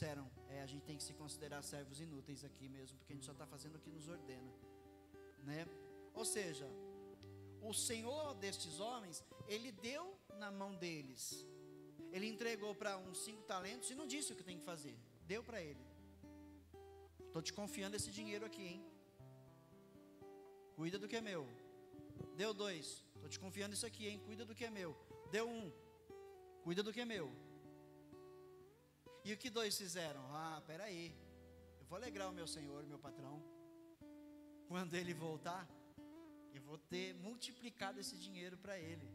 disseram, a gente tem que se considerar servos inúteis aqui mesmo, porque a gente só está fazendo o que nos ordena, né? Ou seja, o Senhor destes homens, Ele deu na mão deles, Ele entregou para uns 5 talentos e não disse o que tem que fazer, deu para ele. Estou te confiando esse dinheiro aqui, hein? Cuida do que é meu. Deu 2, estou te confiando isso aqui, hein? Cuida do que é meu. Deu 1, cuida do que é meu. E o que 2 fizeram? Peraí, eu vou alegrar o meu senhor, meu patrão. Quando ele voltar, eu vou ter multiplicado esse dinheiro para ele.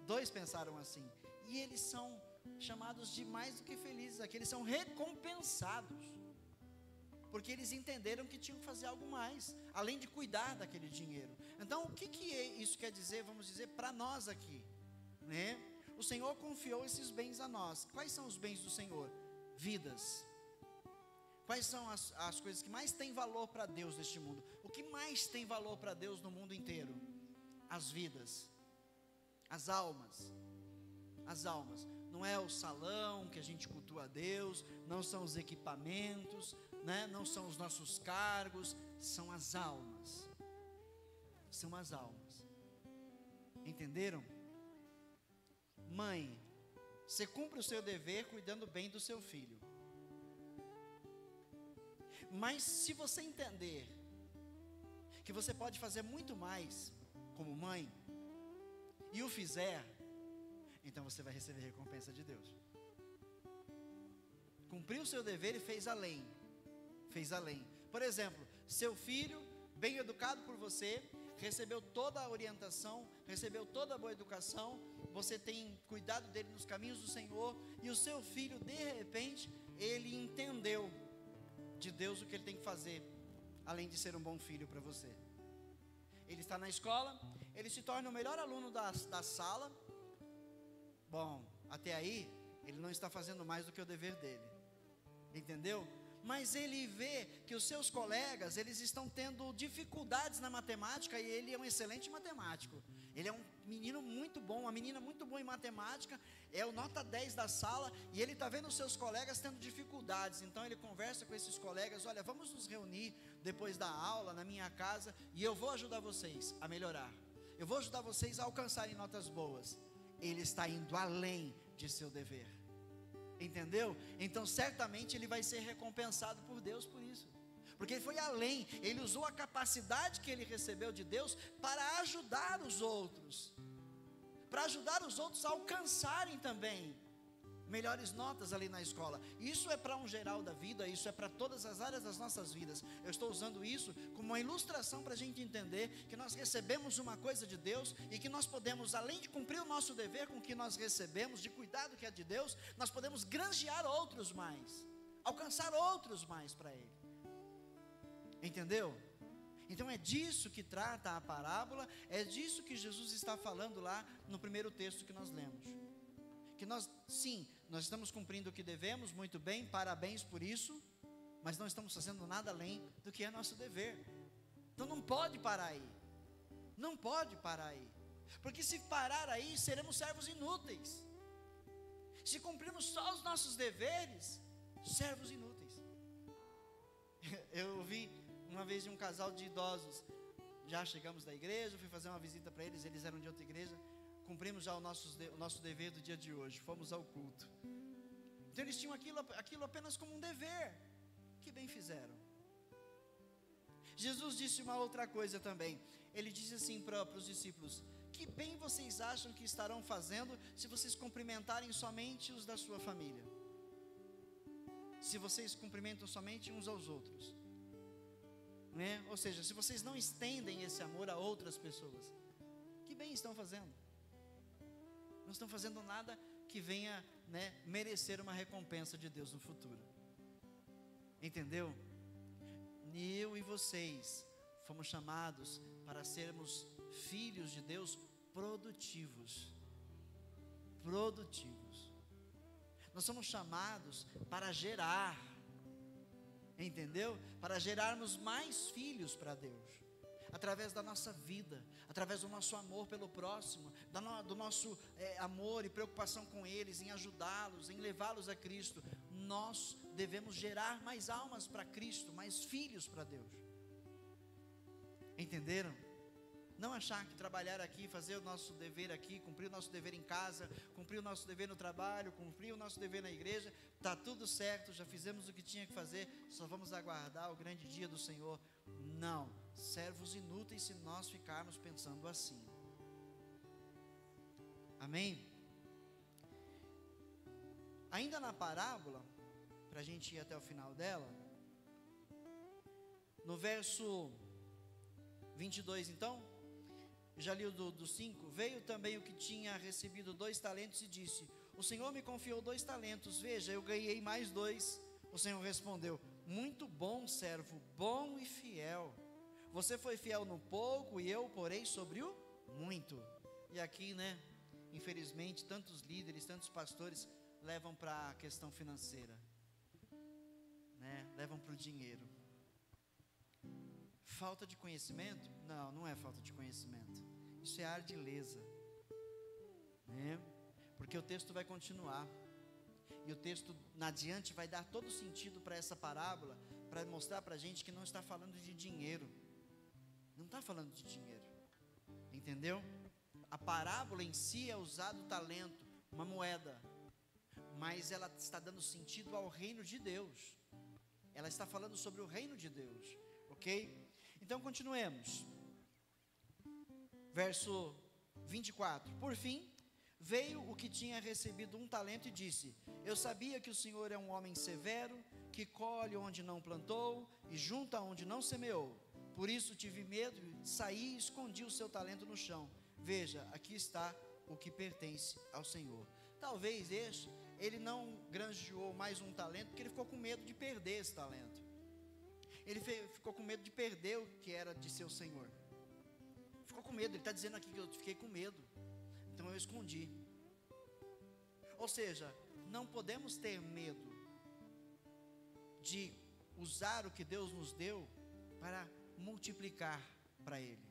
2 pensaram assim, e eles são chamados de mais do que felizes, aqui eles são recompensados, porque eles entenderam que tinham que fazer algo mais, além de cuidar daquele dinheiro. Então o que isso quer dizer, vamos dizer, para nós aqui, né? O Senhor confiou esses bens a nós. Quais são os bens do Senhor? Vidas. Quais são as coisas que mais têm valor para Deus neste mundo? O que mais tem valor para Deus no mundo inteiro? As vidas, as almas. As almas. Não é o salão que a gente cultua a Deus, não são os equipamentos, né? Não são os nossos cargos, são as almas. São as almas. Entenderam? Mãe, você cumpre o seu dever cuidando bem do seu filho. Mas se você entender que você pode fazer muito mais como mãe, e o fizer, então você vai receber recompensa de Deus. Cumpriu o seu dever e fez além. Fez além. Por exemplo, seu filho, bem educado por você, recebeu toda a orientação, recebeu toda a boa educação, você tem cuidado dele nos caminhos do Senhor, e o seu filho, de repente, ele entendeu de Deus o que ele tem que fazer, além de ser um bom filho para você. Ele está na escola, ele se torna o melhor aluno da sala. Bom, até aí, ele não está fazendo mais do que o dever dele, entendeu? Mas ele vê que os seus colegas, eles estão tendo dificuldades na matemática, e ele é um excelente matemático. Ele é um menino muito bom, uma menina muito boa em matemática, é o nota 10 da sala, e ele está vendo os seus colegas tendo dificuldades. Então ele conversa com esses colegas: olha, vamos nos reunir depois da aula na minha casa, e eu vou ajudar vocês a melhorar, eu vou ajudar vocês a alcançarem notas boas. Ele está indo além de seu dever, entendeu? Então certamente ele vai ser recompensado por Deus por isso, porque ele foi além, ele usou a capacidade que ele recebeu de Deus para ajudar os outros, a alcançarem também melhores notas ali na escola. Isso é para um geral da vida, isso é para todas as áreas das nossas vidas. Eu estou usando isso como uma ilustração para a gente entender que nós recebemos uma coisa de Deus, e que nós podemos, além de cumprir o nosso dever com o que nós recebemos, de cuidar do que é de Deus, nós podemos granjear outros mais, alcançar outros mais para Ele, entendeu? Então é disso que trata a parábola, é disso que Jesus está falando lá no primeiro texto que nós lemos. Que nós, sim, nós estamos cumprindo o que devemos, muito bem, parabéns por isso, mas não estamos fazendo nada além do que é nosso dever. Então não pode parar aí, não pode parar aí, porque se parar aí, seremos servos inúteis. Se cumprirmos só os nossos deveres, servos inúteis. Eu vi uma vez de um casal de idosos, já chegamos da igreja, fui fazer uma visita para eles, eles eram de outra igreja. Cumprimos já o nosso dever do dia de hoje, fomos ao culto. Então eles tinham aquilo apenas como um dever. Que bem fizeram. Jesus disse uma outra coisa também. Ele disse assim para os discípulos: que bem vocês acham que estarão fazendo se vocês cumprimentarem somente os da sua família? Se vocês cumprimentam somente uns aos outros, né? Ou seja, se vocês não estendem esse amor a outras pessoas, que bem estão fazendo? Não estão fazendo nada que venha, né, merecer uma recompensa de Deus no futuro. Entendeu? Eu e vocês fomos chamados para sermos filhos de Deus produtivos. Produtivos. Nós somos chamados para gerar. Entendeu? Para gerarmos mais filhos para Deus. através da nossa vida, através do nosso amor pelo próximo, do nosso amor e preocupação com eles, em ajudá-los, em levá-los a Cristo. Nós devemos gerar mais almas para Cristo, mais filhos para Deus. Entenderam? Não achar que trabalhar aqui, fazer o nosso dever aqui, cumprir o nosso dever em casa, cumprir o nosso dever no trabalho, cumprir o nosso dever na igreja, está tudo certo, já fizemos o que tinha que fazer, só vamos aguardar o grande dia do Senhor. Não, servos inúteis se nós ficarmos pensando assim. Amém? Ainda na parábola, para a gente ir até o final dela, no verso 22 então, já li o do 5, veio também o que tinha recebido 2 talentos e disse, o Senhor me confiou 2 talentos, veja, eu ganhei mais 2. O Senhor respondeu, muito bom servo, bom e fiel, você foi fiel no pouco e eu porei sobre o muito. E aqui, né, infelizmente, tantos líderes, tantos pastores levam para a questão financeira, né, levam para o dinheiro. Falta de conhecimento? Não, não é falta de conhecimento. Isso é ardileza, né? Porque o texto vai continuar. E o texto adiante vai dar todo sentido para essa parábola, para mostrar para a gente que não está falando de dinheiro. Não está falando de dinheiro. Entendeu? A parábola em si é usado o talento, uma moeda. Mas ela está dando sentido ao reino de Deus. Ela está falando sobre o reino de Deus. Ok? Então continuemos, verso 24, por fim, veio o que tinha recebido 1 talento e disse, eu sabia que o Senhor é um homem severo, que colhe onde não plantou, e junta onde não semeou, por isso tive medo, saí e escondi o seu talento no chão, veja, aqui está o que pertence ao Senhor. Talvez ele não granjeou mais 1 talento, porque ele ficou com medo de perder esse talento. Ele ficou com medo de perder o que era de seu Senhor. Ficou com medo, ele está dizendo aqui que eu fiquei com medo, então eu escondi. Ou seja, não podemos ter medo de usar o que Deus nos deu para multiplicar para Ele.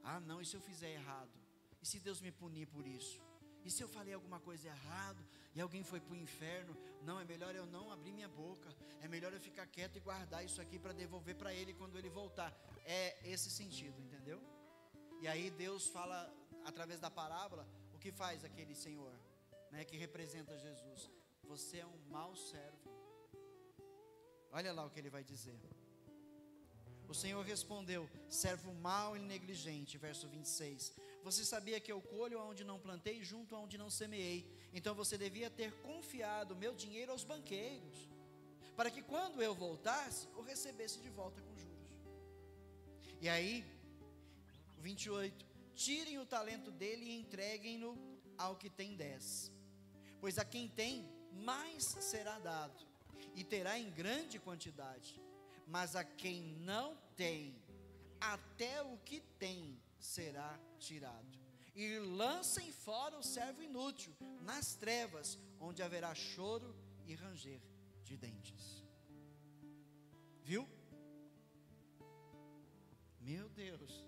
Ah não, e se eu fizer errado? E se Deus me punir por isso? E se eu falei alguma coisa errada e alguém foi para o inferno? Não, é melhor eu não abrir minha boca, é melhor eu ficar quieto e guardar isso aqui para devolver para Ele quando Ele voltar. É esse sentido, entendeu? E aí Deus fala, através da parábola, o que faz aquele Senhor, né, que representa Jesus. Você é um mau servo. Olha lá o que Ele vai dizer. O Senhor respondeu, servo mau e negligente, verso 26, você sabia que eu colho onde não plantei, junto onde não semeei, então você devia ter confiado meu dinheiro aos banqueiros, para que quando eu voltasse, o recebesse de volta com juros. E aí, 28, tirem o talento dele e entreguem-no ao que tem 10, pois a quem tem, mais será dado, e terá em grande quantidade, mas a quem não tem, até o que tem será tirado. E lancem fora o servo inútil nas trevas, onde haverá choro e ranger de dentes. Viu? Meu Deus,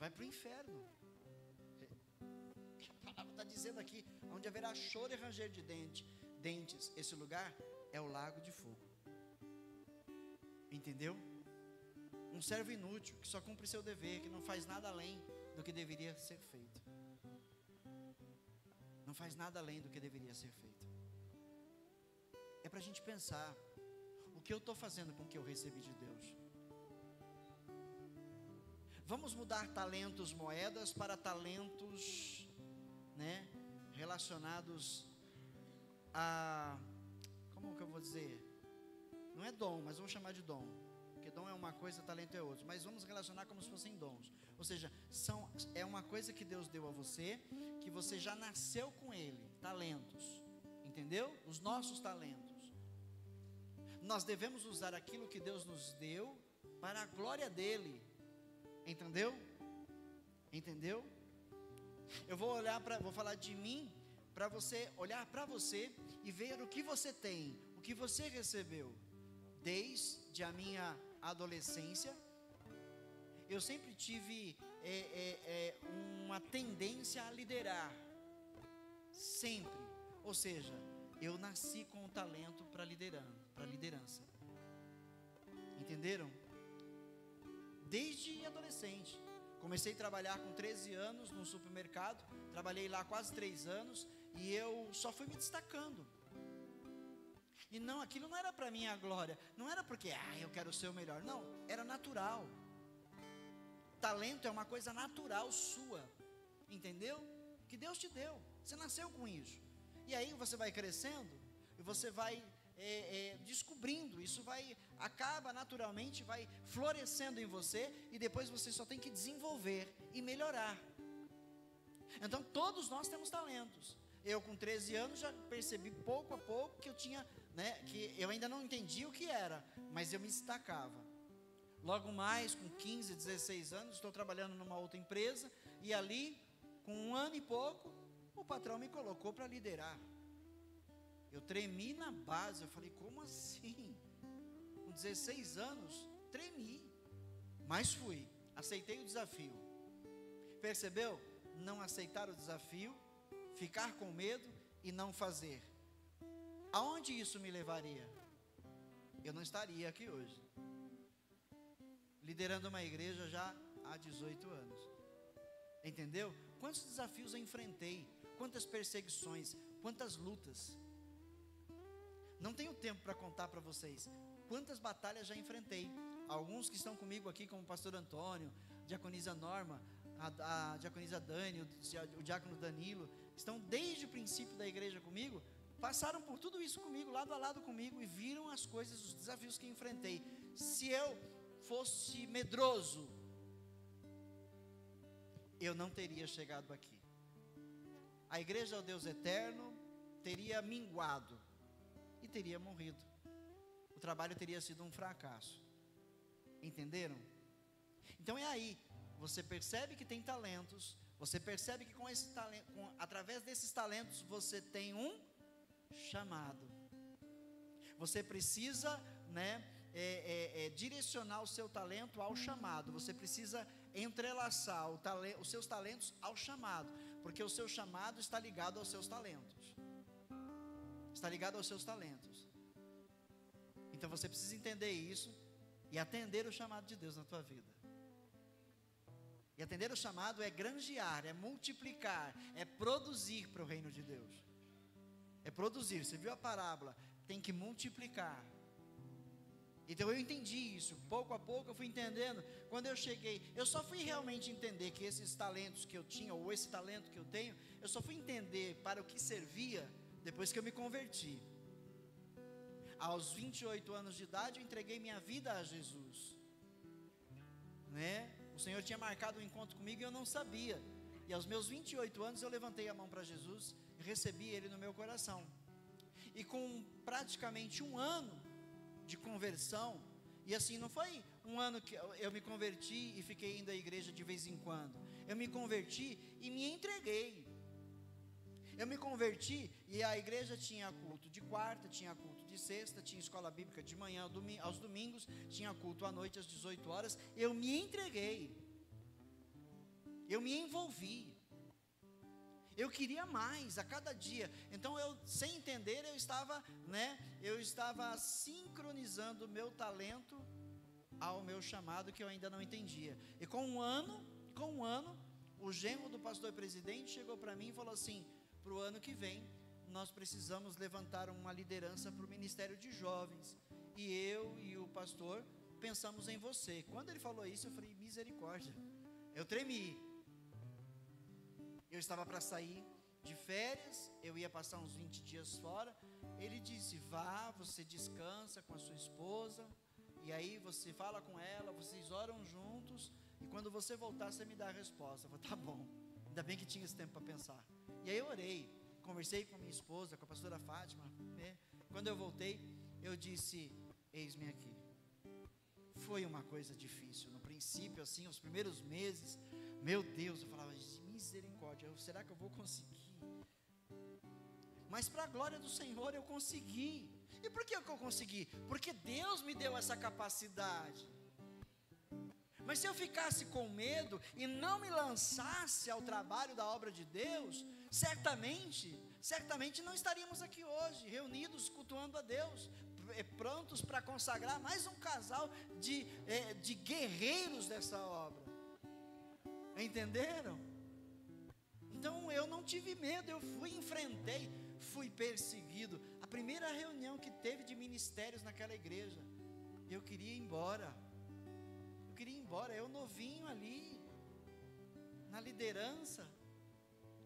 vai para o inferno. A palavra está dizendo aqui, onde haverá choro e ranger de dentes. Esse lugar é o lago de fogo. Entendeu? Um servo inútil, que só cumpre seu dever, que não faz nada além do que deveria ser feito. Não faz nada além do que deveria ser feito. É para a gente pensar, o que eu estou fazendo com o que eu recebi de Deus? Vamos mudar talentos, moedas, para talentos, né, relacionados a, como que eu vou dizer? Não é dom, mas vamos chamar de dom. Porque dom é uma coisa, talento é outra. Mas vamos relacionar como se fossem dons. Ou seja, é uma coisa que Deus deu a você, que você já nasceu com ele. Talentos. Entendeu? Os nossos talentos. Nós devemos usar aquilo que Deus nos deu para a glória dele. Entendeu? Entendeu? Eu vou falar de mim, para você olhar para você e ver o que você tem, o que você recebeu. Desde a minha adolescência, eu sempre tive uma tendência a liderar, sempre. Ou seja, eu nasci com o talento para liderança. Entenderam? Desde adolescente. Comecei a trabalhar com 13 anos no supermercado, trabalhei lá quase 3 anos, e eu só fui me destacando. E não, aquilo não era para minha glória, não era porque, eu quero ser o melhor, não, era natural. Talento é uma coisa natural sua, entendeu? Que Deus te deu, você nasceu com isso. E aí você vai crescendo, e você vai descobrindo, isso acaba naturalmente, vai florescendo em você, e depois você só tem que desenvolver e melhorar. Então todos nós temos talentos. Eu com 13 anos já percebi pouco a pouco que eu tinha, que eu ainda não entendia o que era, mas eu me destacava. Logo mais, com 15, 16 anos, estou trabalhando numa outra empresa, e ali, com 1 ano e pouco, o patrão me colocou para liderar. Eu tremi na base, eu falei, como assim? Com 16 anos, tremi, mas fui, aceitei o desafio. Percebeu? Não aceitar o desafio, ficar com medo e não fazer. Aonde isso me levaria? Eu não estaria aqui hoje, liderando uma igreja já há 18 anos. Entendeu? Quantos desafios eu enfrentei, quantas perseguições, quantas lutas. Não tenho tempo para contar para vocês quantas batalhas já enfrentei. Alguns que estão comigo aqui, como o pastor Antônio, a diaconisa Norma, a diaconisa Dani, o diácono Danilo, estão desde o princípio da igreja comigo, passaram por tudo isso comigo, lado a lado comigo, e viram as coisas, os desafios que enfrentei. Se eu fosse medroso, eu não teria chegado aqui. A igreja ao Deus eterno teria minguado e teria morrido. O trabalho teria sido um fracasso. Entenderam? Então é aí, você percebe que tem talentos, você percebe que através desses talentos você tem um chamado. Você precisa, direcionar o seu talento ao chamado. Você precisa entrelaçar os seus talentos ao chamado, porque o seu chamado está ligado aos seus talentos. Está ligado aos seus talentos. Então você precisa entender isso e atender o chamado de Deus na tua vida. E atender o chamado é granjear, é multiplicar, é produzir para o reino de Deus. É produzir. Você viu a parábola? Tem que multiplicar. Então eu entendi isso, pouco a pouco eu fui entendendo. Quando eu cheguei, eu só fui realmente entender que esses talentos que eu tinha, ou esse talento que eu tenho, eu só fui entender para o que servia depois que eu me converti. Aos 28 anos de idade eu entreguei minha vida a Jesus, O Senhor tinha marcado um encontro comigo e eu não sabia. E aos meus 28 anos eu levantei a mão para Jesus e recebi Ele no meu coração. E com praticamente 1 ano de conversão, e assim, não foi 1 ano que eu me converti e fiquei indo à igreja de vez em quando. Eu me converti e me entreguei. Eu me converti e a igreja tinha culto de quarta, tinha culto de sexta, tinha escola bíblica de manhã, aos domingos, tinha culto à noite às 18 horas. Eu me entreguei, eu me envolvi, eu queria mais a cada dia. Então eu, sem entender, eu estava sincronizando o meu talento ao meu chamado, que eu ainda não entendia. E com um ano, o genro do pastor presidente chegou para mim e falou assim: para o ano que vem, nós precisamos levantar uma liderança para o ministério de jovens, e eu e o pastor pensamos em você. Quando ele falou isso, eu falei: misericórdia, eu tremi. Eu estava para sair de férias, eu ia passar uns 20 dias fora. Ele disse: vá, você descansa com a sua esposa, e aí você fala com ela, vocês oram juntos, e quando você voltar, você me dá a resposta. Eu falei: tá bom, ainda bem que tinha esse tempo para pensar. E aí eu orei, conversei com a minha esposa, com a pastora Fátima, Quando eu voltei, eu disse: eis-me aqui. Foi uma coisa difícil, no princípio, assim, os primeiros meses, meu Deus, eu falava: misericórdia, será que eu vou conseguir? Mas para a glória do Senhor eu consegui. E por que eu consegui? Porque Deus me deu essa capacidade. Mas se eu ficasse com medo e não me lançasse ao trabalho da obra de Deus, certamente não estaríamos aqui hoje, reunidos, cultuando a Deus, prontos para consagrar mais um casal de guerreiros dessa obra. Entenderam? Então eu não tive medo, eu enfrentei, fui perseguido. A primeira reunião que teve de ministérios naquela igreja, eu queria ir embora, eu novinho ali, na liderança,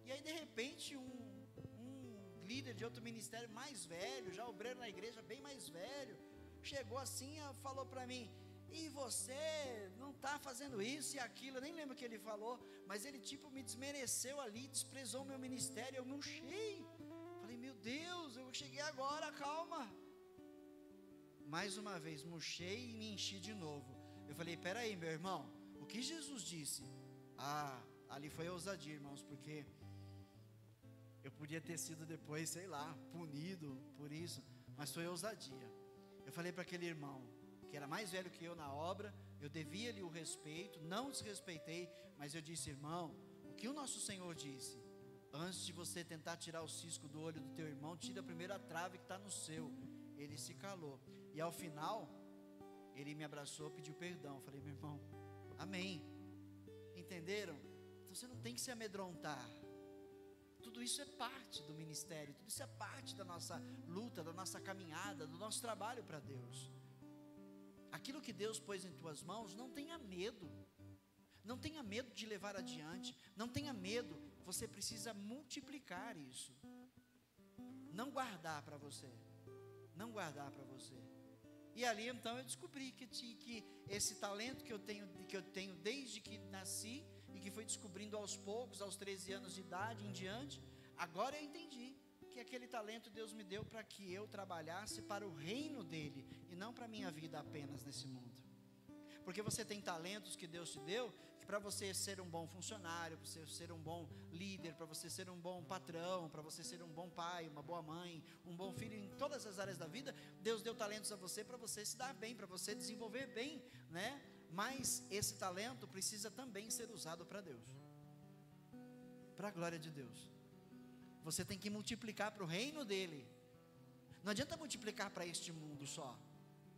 e aí de repente um líder de outro ministério mais velho, já obreiro na igreja, bem mais velho, chegou assim e falou para mim: e você não está fazendo isso e aquilo, eu nem lembro o que ele falou, mas ele tipo me desmereceu ali, desprezou o meu ministério, eu murchei, falei: meu Deus, eu cheguei agora, calma. Mais uma vez murchei e me enchi de novo. Eu falei: peraí, meu irmão, o que Jesus disse? Ali foi ousadia, irmãos, porque eu podia ter sido depois, sei lá, punido por isso, mas foi ousadia. Eu falei para aquele irmão, que era mais velho que eu na obra, eu devia-lhe o respeito, não desrespeitei, mas eu disse: irmão, o que o nosso Senhor disse? Antes de você tentar tirar o cisco do olho do teu irmão, tira primeiro a trave que está no seu. Ele se calou, e ao final, ele me abraçou, pediu perdão. Eu falei: meu irmão, amém. Entenderam? Então você não tem que se amedrontar. Tudo isso é parte do ministério, tudo isso é parte da nossa luta, da nossa caminhada, do nosso trabalho para Deus. Aquilo que Deus pôs em tuas mãos, não tenha medo. Não tenha medo de levar adiante, não tenha medo, você precisa multiplicar isso. Não guardar para você. Não guardar para você. E ali então eu descobri que esse talento que eu tenho desde que nasci, e que fui descobrindo aos poucos, aos 13 anos de idade em diante, agora eu entendi que aquele talento Deus me deu para que eu trabalhasse para o reino dele, e não para a minha vida apenas nesse mundo. Porque você tem talentos que Deus te deu, que para você ser um bom funcionário, para você ser um bom líder, para você ser um bom patrão, para você ser um bom pai, uma boa mãe, um bom filho, em todas as áreas da vida, Deus deu talentos a você para você se dar bem, para você desenvolver bem, né? Mas esse talento precisa também ser usado para Deus, para a glória de Deus. Você tem que multiplicar para o reino dele. Não adianta multiplicar para este mundo só.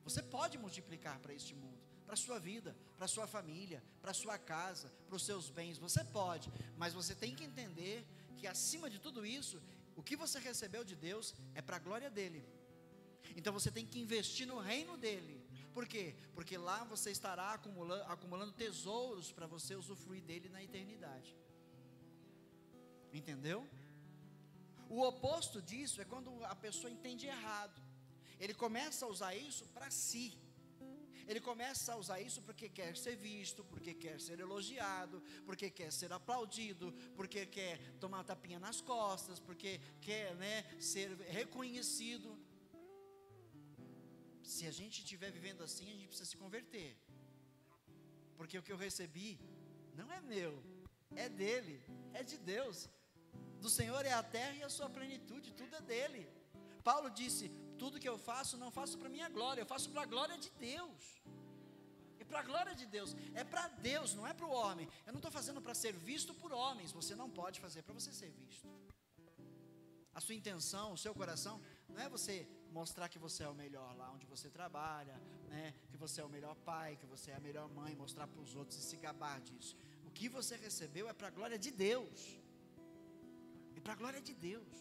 Você pode multiplicar para este mundo, para a sua vida, para a sua família, para a sua casa, para os seus bens. Você pode, mas você tem que entender que acima de tudo isso, o que você recebeu de Deus é para a glória dele. Então você tem que investir no reino dele. Por quê? Porque lá você estará acumulando tesouros para você usufruir dele na eternidade. Entendeu? O oposto disso é quando a pessoa entende errado. Ele começa a usar isso para si. Ele começa a usar isso porque quer ser visto, porque quer ser elogiado, porque quer ser aplaudido, porque quer tomar tapinha nas costas, porque quer, ser reconhecido. Se a gente estiver vivendo assim, a gente precisa se converter. Porque o que eu recebi não é meu, é dele, é de Deus. Do Senhor é a terra e a sua plenitude, tudo é dele. Paulo disse: tudo que eu faço, não faço para minha glória, eu faço para a glória de Deus. E para a glória de Deus, é para Deus, não é para o homem. Eu não estou fazendo para ser visto por homens. Você não pode fazer para você ser visto. A sua intenção, o seu coração, não é você mostrar que você é o melhor lá onde você trabalha, que você é o melhor pai, que você é a melhor mãe, mostrar para os outros e se gabar disso. O que você recebeu é para a glória de Deus. É para a glória de Deus.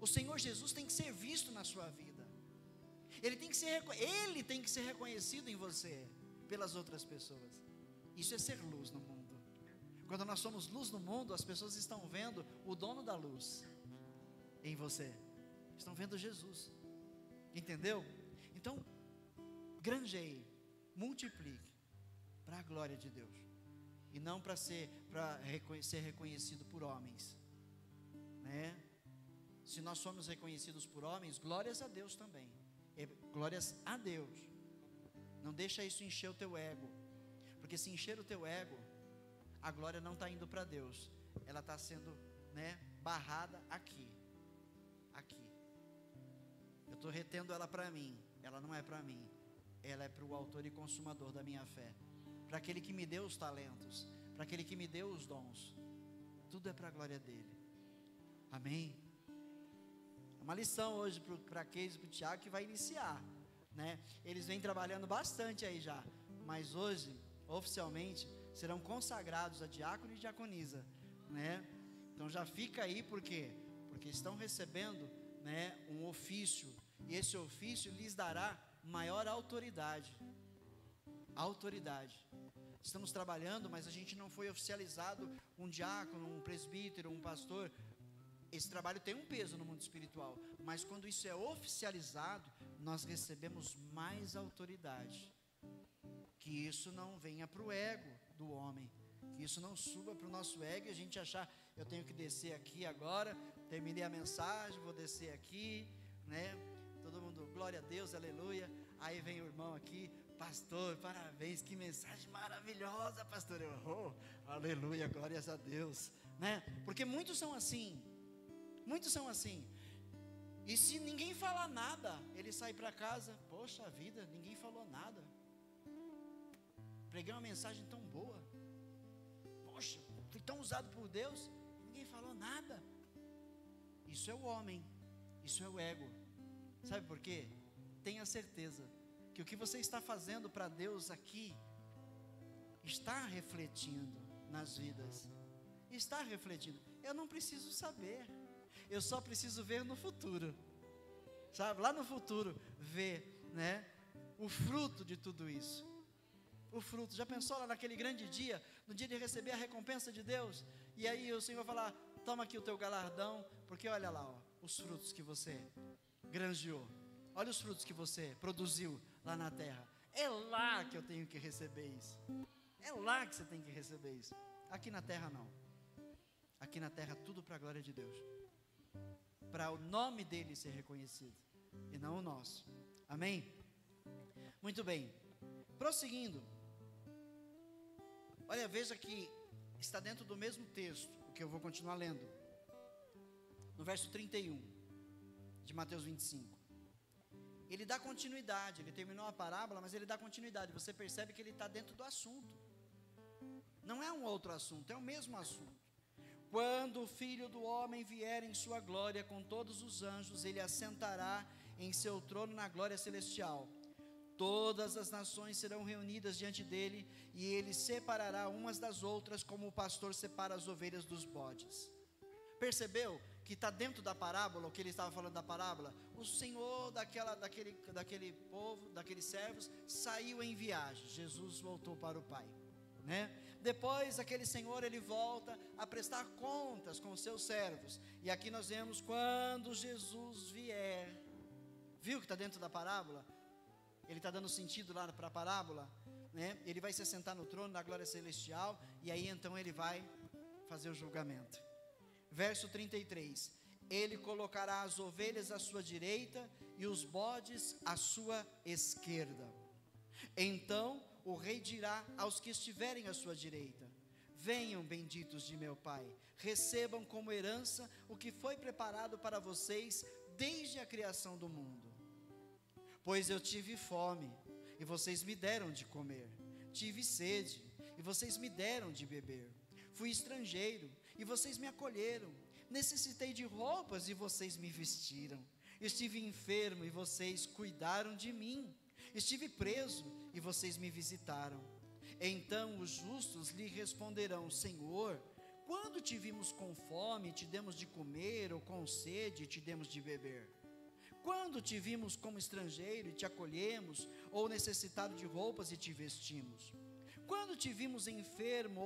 O Senhor Jesus tem que ser visto na sua vida. Ele tem que ser reconhecido em você pelas outras pessoas. Isso é ser luz no mundo. Quando nós somos luz no mundo, as pessoas estão vendo o dono da luz em você. Estão vendo Jesus. Entendeu? Então, granjeie, multiplique para a glória de Deus. E não para ser reconhecido por homens. Se nós somos reconhecidos por homens, glórias a Deus também. Glórias a Deus. Não deixa isso encher o teu ego. Porque se encher o teu ego, a glória não está indo para Deus. Ela está sendo barrada aqui. Eu estou retendo ela para mim. Ela não é para mim. Ela é para o autor e consumador da minha fé, para aquele que me deu os talentos, para aquele que me deu os dons. Tudo é para a glória dele. Amém? Uma lição hoje para a Keise e para o Tiago, que vai iniciar, né? Eles vêm trabalhando bastante aí já, mas hoje, oficialmente, serão consagrados a diácono e diaconisa, né? Então já fica aí, por quê? Porque estão recebendo, né, um ofício, e esse ofício lhes dará maior autoridade. Estamos trabalhando, mas a gente não foi oficializado um diácono, um presbítero, um pastor. Esse trabalho tem um peso no mundo espiritual, mas quando isso é oficializado, nós recebemos mais autoridade. Que isso não venha para o ego do homem, que isso não suba para o nosso ego e a gente achar, eu tenho que descer aqui agora, terminei a mensagem, vou descer aqui, né? Todo mundo, glória a Deus, aleluia. Aí vem o irmão aqui, pastor, parabéns, que mensagem maravilhosa, pastor. Eu, oh, aleluia, glórias a Deus, né? Porque muitos são assim. E se ninguém falar nada, ele sai para casa, poxa vida, ninguém falou nada. Preguei uma mensagem tão boa, poxa, fui tão usado por Deus, ninguém falou nada. Isso é o homem, isso é o ego. Sabe por quê? Tenha certeza que o que você está fazendo para Deus aqui está refletindo nas vidas. Está refletindo. Eu não preciso saber, eu só preciso ver no futuro, sabe? Lá no futuro, ver, né, o fruto de tudo isso. O fruto, já pensou lá naquele grande dia, no dia de receber a recompensa de Deus, e aí o Senhor vai falar, toma aqui o teu galardão, porque olha lá, ó, os frutos que você granjeou, olha os frutos que você produziu lá na terra, é lá que eu tenho que receber isso, é lá que você tem que receber isso, aqui na terra não, aqui na terra tudo para a glória de Deus, para o nome dele ser reconhecido, e não o nosso, amém? Muito bem, prosseguindo, olha, veja que está dentro do mesmo texto, o que eu vou continuar lendo, no verso 31, de Mateus 25, ele dá continuidade, ele terminou a parábola, mas ele dá continuidade, você percebe que ele está dentro do assunto, não é um outro assunto, é o mesmo assunto. Quando o Filho do Homem vier em sua glória com todos os anjos, ele assentará em seu trono na glória celestial. Todas as nações serão reunidas diante dele, e ele separará umas das outras, como o pastor separa as ovelhas dos bodes. Percebeu que está dentro da parábola, o que ele estava falando da parábola? O Senhor daquele povo, daqueles servos, saiu em viagem, Jesus voltou para o Pai, né? Depois aquele Senhor, ele volta a prestar contas com os seus servos, e aqui nós vemos quando Jesus vier, viu que está dentro da parábola? Ele está dando sentido lá para a parábola, né? Ele vai se assentar no trono da glória celestial, e aí então ele vai fazer o julgamento. Verso 33, ele colocará as ovelhas à sua direita, e os bodes à sua esquerda. Então o rei dirá aos que estiverem à sua direita, venham benditos de meu Pai, recebam como herança o que foi preparado para vocês desde a criação do mundo. Pois eu tive fome, e vocês me deram de comer, tive sede, e vocês me deram de beber, fui estrangeiro, e vocês me acolheram, necessitei de roupas, e vocês me vestiram, estive enfermo, e vocês cuidaram de mim, estive preso, e vocês me visitaram. Então os justos lhe responderão, Senhor, quando te vimos com fome, te demos de comer, ou com sede, te demos de beber? Quando te vimos como estrangeiro e te acolhemos, ou necessitado de roupas e te vestimos? Quando te vimos enfermo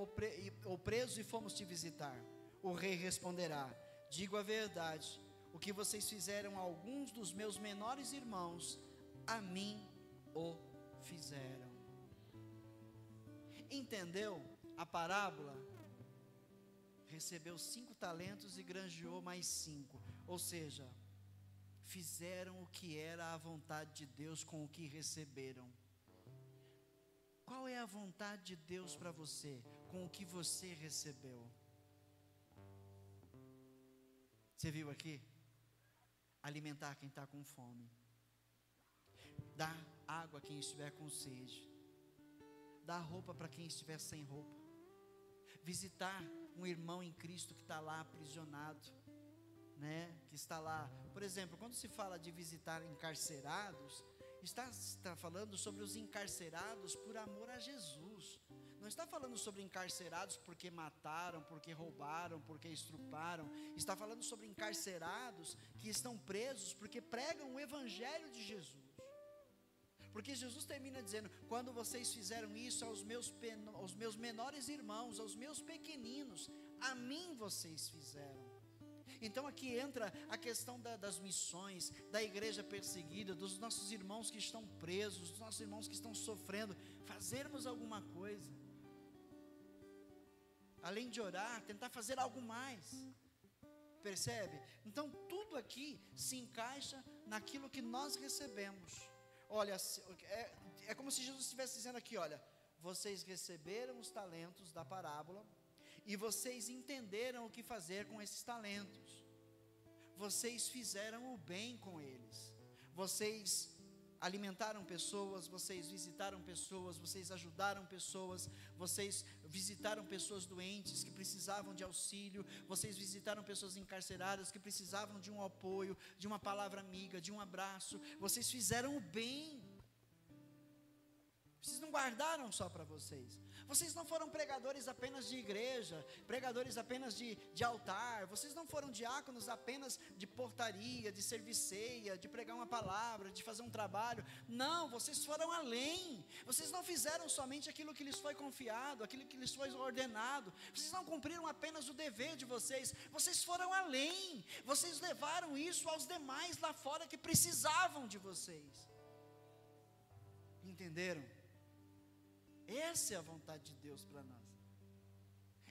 ou preso e fomos te visitar? O rei responderá, digo a verdade, o que vocês fizeram a alguns dos meus menores irmãos, a mim o fizeram. Entendeu a parábola? Recebeu 5 talentos e granjeou mais 5, ou seja, fizeram o que era a vontade de Deus com o que receberam. Qual é a vontade de Deus para você, com o que você recebeu? Você viu aqui? Alimentar quem está com fome, dar água a quem estiver com sede, dar roupa para quem estiver sem roupa, visitar um irmão em Cristo que está lá aprisionado, né? Que está lá, por exemplo, quando se fala de visitar encarcerados, está falando sobre os encarcerados por amor a Jesus. Não está falando sobre encarcerados porque mataram, porque roubaram, porque estruparam. Está falando sobre encarcerados que estão presos porque pregam o evangelho de Jesus. Porque Jesus termina dizendo: quando vocês fizeram isso aos meus menores irmãos, aos meus pequeninos, a mim vocês fizeram. Então aqui entra a questão das missões, da igreja perseguida, dos nossos irmãos que estão presos, dos nossos irmãos que estão sofrendo, fazermos alguma coisa, além de orar, tentar fazer algo mais, percebe? Então tudo aqui se encaixa naquilo que nós recebemos. Olha, é como se Jesus estivesse dizendo aqui: olha, vocês receberam os talentos da parábola, e vocês entenderam o que fazer com esses talentos, vocês fizeram o bem com eles, vocês alimentaram pessoas, vocês visitaram pessoas, vocês ajudaram pessoas, vocês visitaram pessoas doentes que precisavam de auxílio, vocês visitaram pessoas encarceradas que precisavam de um apoio, de uma palavra amiga, de um abraço. Vocês fizeram o bem. Vocês não guardaram só para vocês. Vocês não foram pregadores apenas de igreja, pregadores apenas de altar. Vocês não foram diáconos apenas de portaria, de servir ceia, de pregar uma palavra, de fazer um trabalho. Não, vocês foram além. Vocês não fizeram somente aquilo que lhes foi confiado, aquilo que lhes foi ordenado. Vocês não cumpriram apenas o dever de vocês. Vocês foram além. Vocês levaram isso aos demais lá fora que precisavam de vocês. Entenderam? Essa é a vontade de Deus para nós.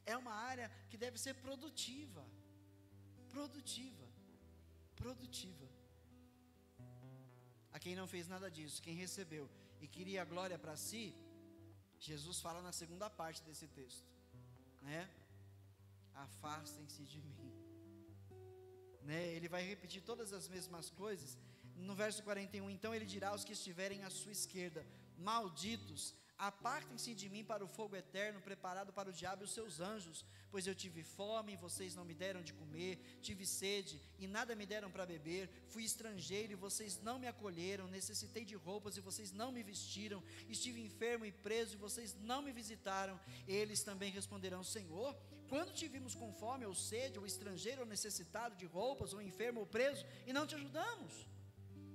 É uma área que deve ser produtiva. A quem não fez nada disso, quem recebeu e queria a glória para si, Jesus fala na segunda parte desse texto, né? Afastem-se de mim, né? Ele vai repetir todas as mesmas coisas. No verso 41, então ele dirá aos que estiverem à sua esquerda: malditos, apartem-se de mim para o fogo eterno, preparado para o diabo e os seus anjos, pois eu tive fome e vocês não me deram de comer, tive sede e nada me deram para beber, fui estrangeiro e vocês não me acolheram, necessitei de roupas e vocês não me vestiram, estive enfermo e preso e vocês não me visitaram. Eles também responderão: Senhor, quando te vimos com fome ou sede, ou estrangeiro ou necessitado de roupas, ou enfermo ou preso, e não te ajudamos?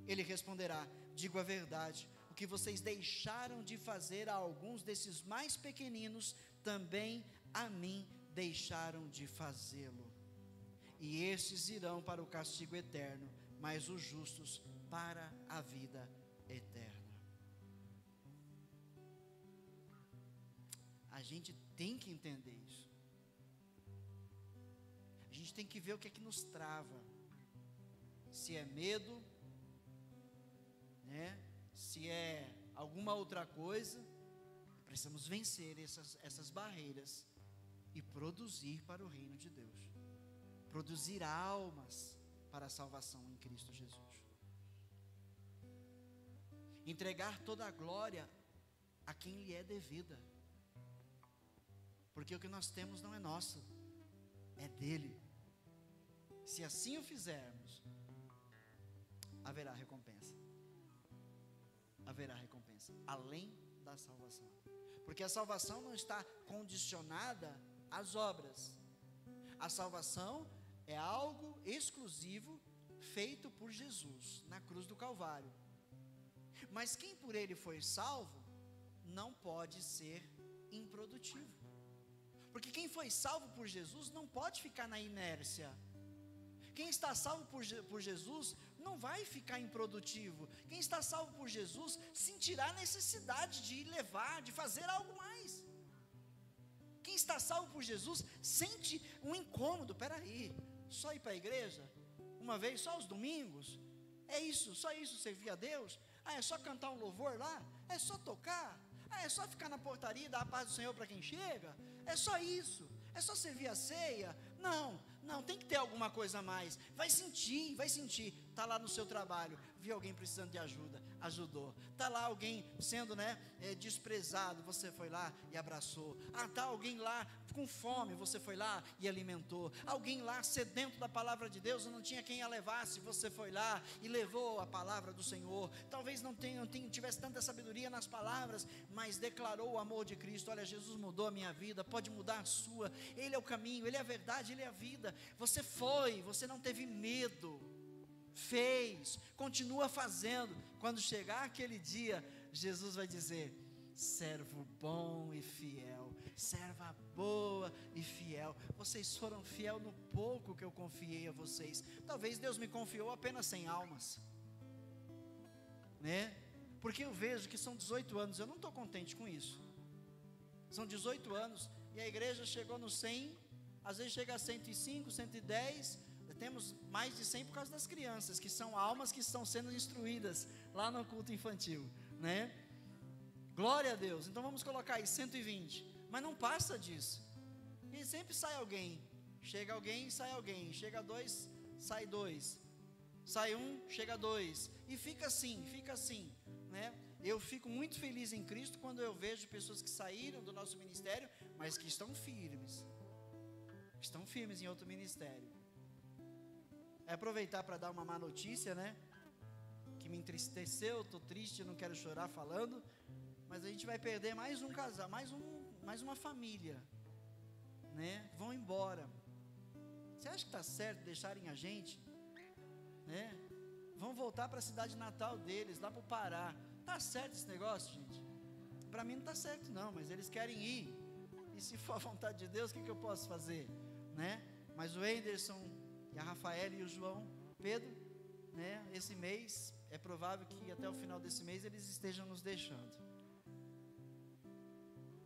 Ele responderá: digo a verdade, que vocês deixaram de fazer a alguns desses mais pequeninos, também a mim deixaram de fazê-lo. E estes irão para o castigo eterno, mas os justos para a vida eterna. A gente tem que entender isso. A gente tem que ver o que é que nos trava. Se é medo, né? Se é alguma outra coisa, precisamos vencer essas barreiras e produzir para o reino de Deus, produzir almas para a salvação em Cristo Jesus, entregar toda a glória a quem lhe é devida, porque o que nós temos não é nosso, é dele. Se assim o fizermos, haverá recompensa. Haverá recompensa, além da salvação, porque a salvação não está condicionada às obras. A salvação é algo exclusivo feito por Jesus na cruz do Calvário, mas quem por ele foi salvo não pode ser improdutivo, porque quem foi salvo por Jesus não pode ficar na inércia. Quem está salvo por Jesus não vai ficar improdutivo. Quem está salvo por Jesus sentirá necessidade de levar, de fazer algo mais. Quem está salvo por Jesus sente um incômodo. Peraí, só ir para a igreja uma vez, só aos domingos? É isso, só isso, servir a Deus? É só cantar um louvor lá? É só tocar? É só ficar na portaria e dar a paz do Senhor para quem chega? É só isso? É só servir a ceia? Não, tem que ter alguma coisa a mais. Vai sentir. Está lá no seu trabalho, viu alguém precisando de ajuda, ajudou. Está lá alguém sendo desprezado, você foi lá e abraçou. Está alguém lá com fome, você foi lá e alimentou. Alguém lá sedento da palavra de Deus, não tinha quem a levasse, você foi lá e levou a palavra do Senhor. Talvez não tivesse tanta sabedoria nas palavras, mas declarou o amor de Cristo. Olha, Jesus mudou a minha vida, pode mudar a sua. Ele é o caminho, Ele é a verdade, Ele é a vida. Você foi, você não teve medo, fez, continua fazendo. Quando chegar aquele dia, Jesus vai dizer: servo bom e fiel, serva boa e fiel, vocês foram fiel no pouco que eu confiei a vocês. Talvez Deus me confiou apenas 100 almas, porque eu vejo que são 18 anos, eu não estou contente com isso. São 18 anos, e a igreja chegou no 100, às vezes chega a 105, 110, temos mais de 100 por causa das crianças, que são almas que estão sendo instruídas lá no culto infantil, Glória a Deus. Então vamos colocar aí 120, mas não passa disso, e sempre sai alguém, chega alguém, sai alguém, chega dois, sai dois, sai um, chega dois, e fica assim, Eu fico muito feliz em Cristo quando eu vejo pessoas que saíram do nosso ministério, mas que estão firmes em outro ministério. É aproveitar para dar uma má notícia, que me entristeceu, estou triste, não quero chorar falando, mas a gente vai perder mais um casal, mais uma família, vão embora. Você acha que está certo deixarem a gente, Vão voltar para a cidade natal deles, lá para o Pará. Está certo esse negócio, gente? Para mim não está certo não, mas eles querem ir, e se for a vontade de Deus, o que eu posso fazer, Mas o Anderson, e a Rafaela e o João Pedro, esse mês, é provável que até o final desse mês eles estejam nos deixando.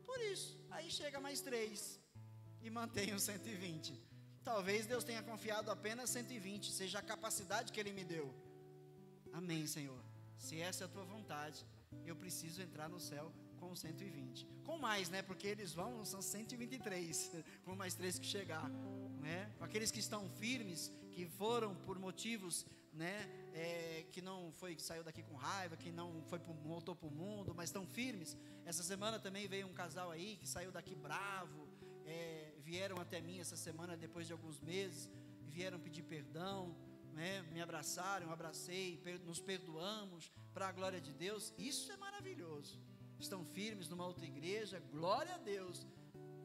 Por isso, aí chega mais 3 e mantém os 120. Talvez Deus tenha confiado apenas 120, seja a capacidade que Ele me deu. Amém, Senhor. Se essa é a tua vontade, eu preciso entrar no céu com 120. Com mais, porque eles são 123, com mais 3 que chegar, Com aqueles que estão firmes, que foram por motivos, que não foi, que saiu daqui com raiva, que não voltou para o mundo, mas estão firmes. Essa semana também veio um casal aí, que saiu daqui bravo, vieram até mim essa semana, depois de alguns meses, vieram pedir perdão, me abraçaram, eu abracei, nos perdoamos, para a glória de Deus. Isso é maravilhoso. Estão firmes numa outra igreja, glória a Deus.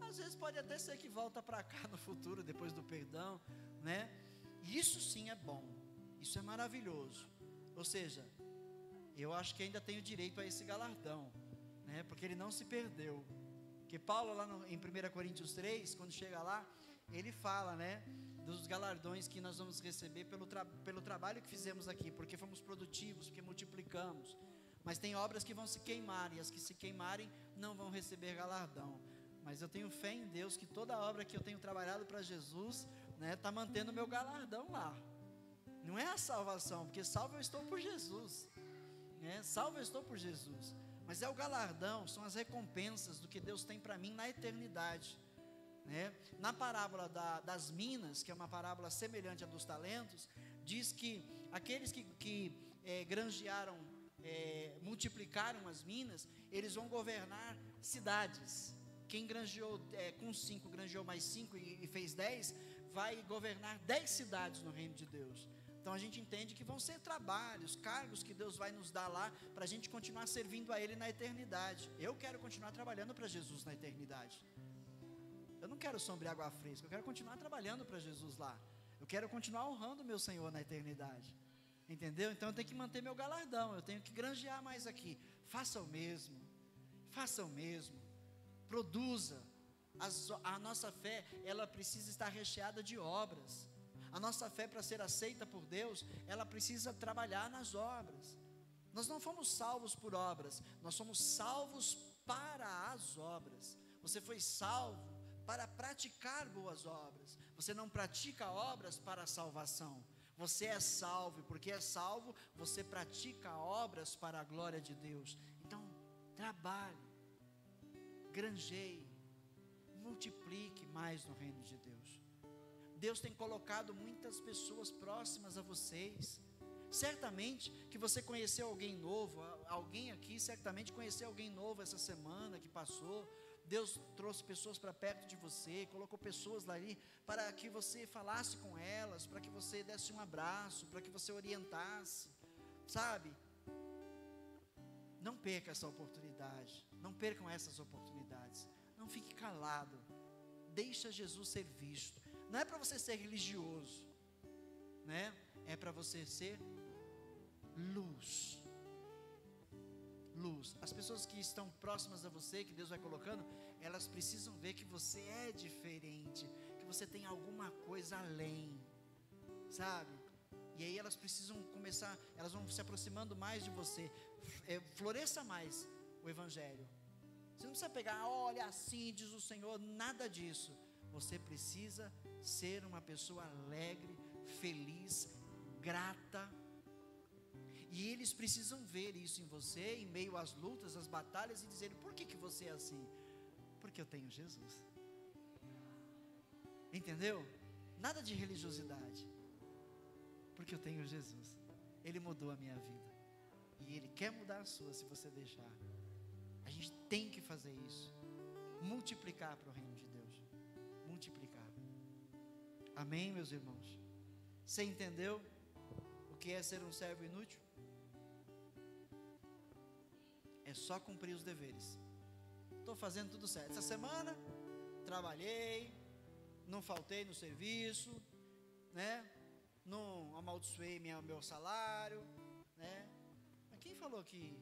Às vezes pode até ser que volta para cá no futuro, depois do perdão, Isso sim é bom, isso é maravilhoso. Ou seja, eu acho que ainda tenho direito a esse galardão, porque ele não se perdeu. Porque Paulo lá em 1 Coríntios 3, quando chega lá, ele fala, dos galardões que nós vamos receber pelo trabalho que fizemos aqui, porque fomos produtivos, porque multiplicamos. Mas tem obras que vão se queimar, e as que se queimarem não vão receber galardão. Mas eu tenho fé em Deus que toda obra que eu tenho trabalhado para Jesus, está mantendo o meu galardão lá. Não é a salvação, porque salvo eu estou por Jesus, salvo eu estou por Jesus, mas é o galardão, são as recompensas do que Deus tem para mim na eternidade. Na parábola das minas, que é uma parábola semelhante à dos talentos, diz que aqueles que granjearam, multiplicaram as minas, eles vão governar cidades. Quem granjeou com 5, granjeou mais 5 e fez 10, vai governar 10 cidades no reino de Deus. Então a gente entende que vão ser trabalhos, cargos que Deus vai nos dar lá, para a gente continuar servindo a Ele na eternidade. Eu quero continuar trabalhando para Jesus na eternidade. Eu não quero sombra e água fresca, eu quero continuar trabalhando para Jesus lá. Eu quero continuar honrando meu Senhor na eternidade. Entendeu? Então eu tenho que manter meu galardão, eu tenho que granjear mais aqui. Faça o mesmo, produza. A nossa fé, ela precisa estar recheada de obras. A nossa fé, para ser aceita por Deus, ela precisa trabalhar nas obras. Nós não fomos salvos por obras, nós somos salvos para as obras. Você foi salvo para praticar boas obras. Você não pratica obras para a salvação. Você é salvo, e porque é salvo, você pratica obras para a glória de Deus. Então, trabalhe, granjeie, multiplique mais no reino de Deus. Deus tem colocado muitas pessoas próximas a vocês, Certamente que você conheceu alguém novo, alguém aqui certamente conheceu alguém novo essa semana que passou. Deus trouxe pessoas para perto de você, colocou pessoas ali para que você falasse com elas, para que você desse um abraço, para que você orientasse, sabe? Não perca essa oportunidade, não percam essas oportunidades, não fique calado, deixa Jesus ser visto. Não é para você ser religioso, né? É para você ser luz. Luz. As pessoas que estão próximas a você, que Deus vai colocando, elas precisam ver que você é diferente, que você tem alguma coisa além, sabe? E aí elas precisam começar, elas vão se aproximando mais de você. Floresça mais o Evangelho. Você não precisa pegar, olha assim diz o Senhor, nada disso. Você precisa ser uma pessoa alegre, feliz, grata. E eles precisam ver isso em você, em meio às lutas, às batalhas, e dizer: por que você é assim? Porque eu tenho Jesus. Entendeu? Nada de religiosidade. Porque eu tenho Jesus. Ele mudou a minha vida. E Ele quer mudar a sua, se você deixar. A gente tem que fazer isso. Multiplicar para o reino de Deus. Multiplicar. Amém, meus irmãos? Você entendeu o que é ser um servo inútil? É só cumprir os deveres. Estou fazendo tudo certo. Essa semana, trabalhei, não faltei no serviço, né? Não amaldiçoei meu salário, né? Mas quem falou que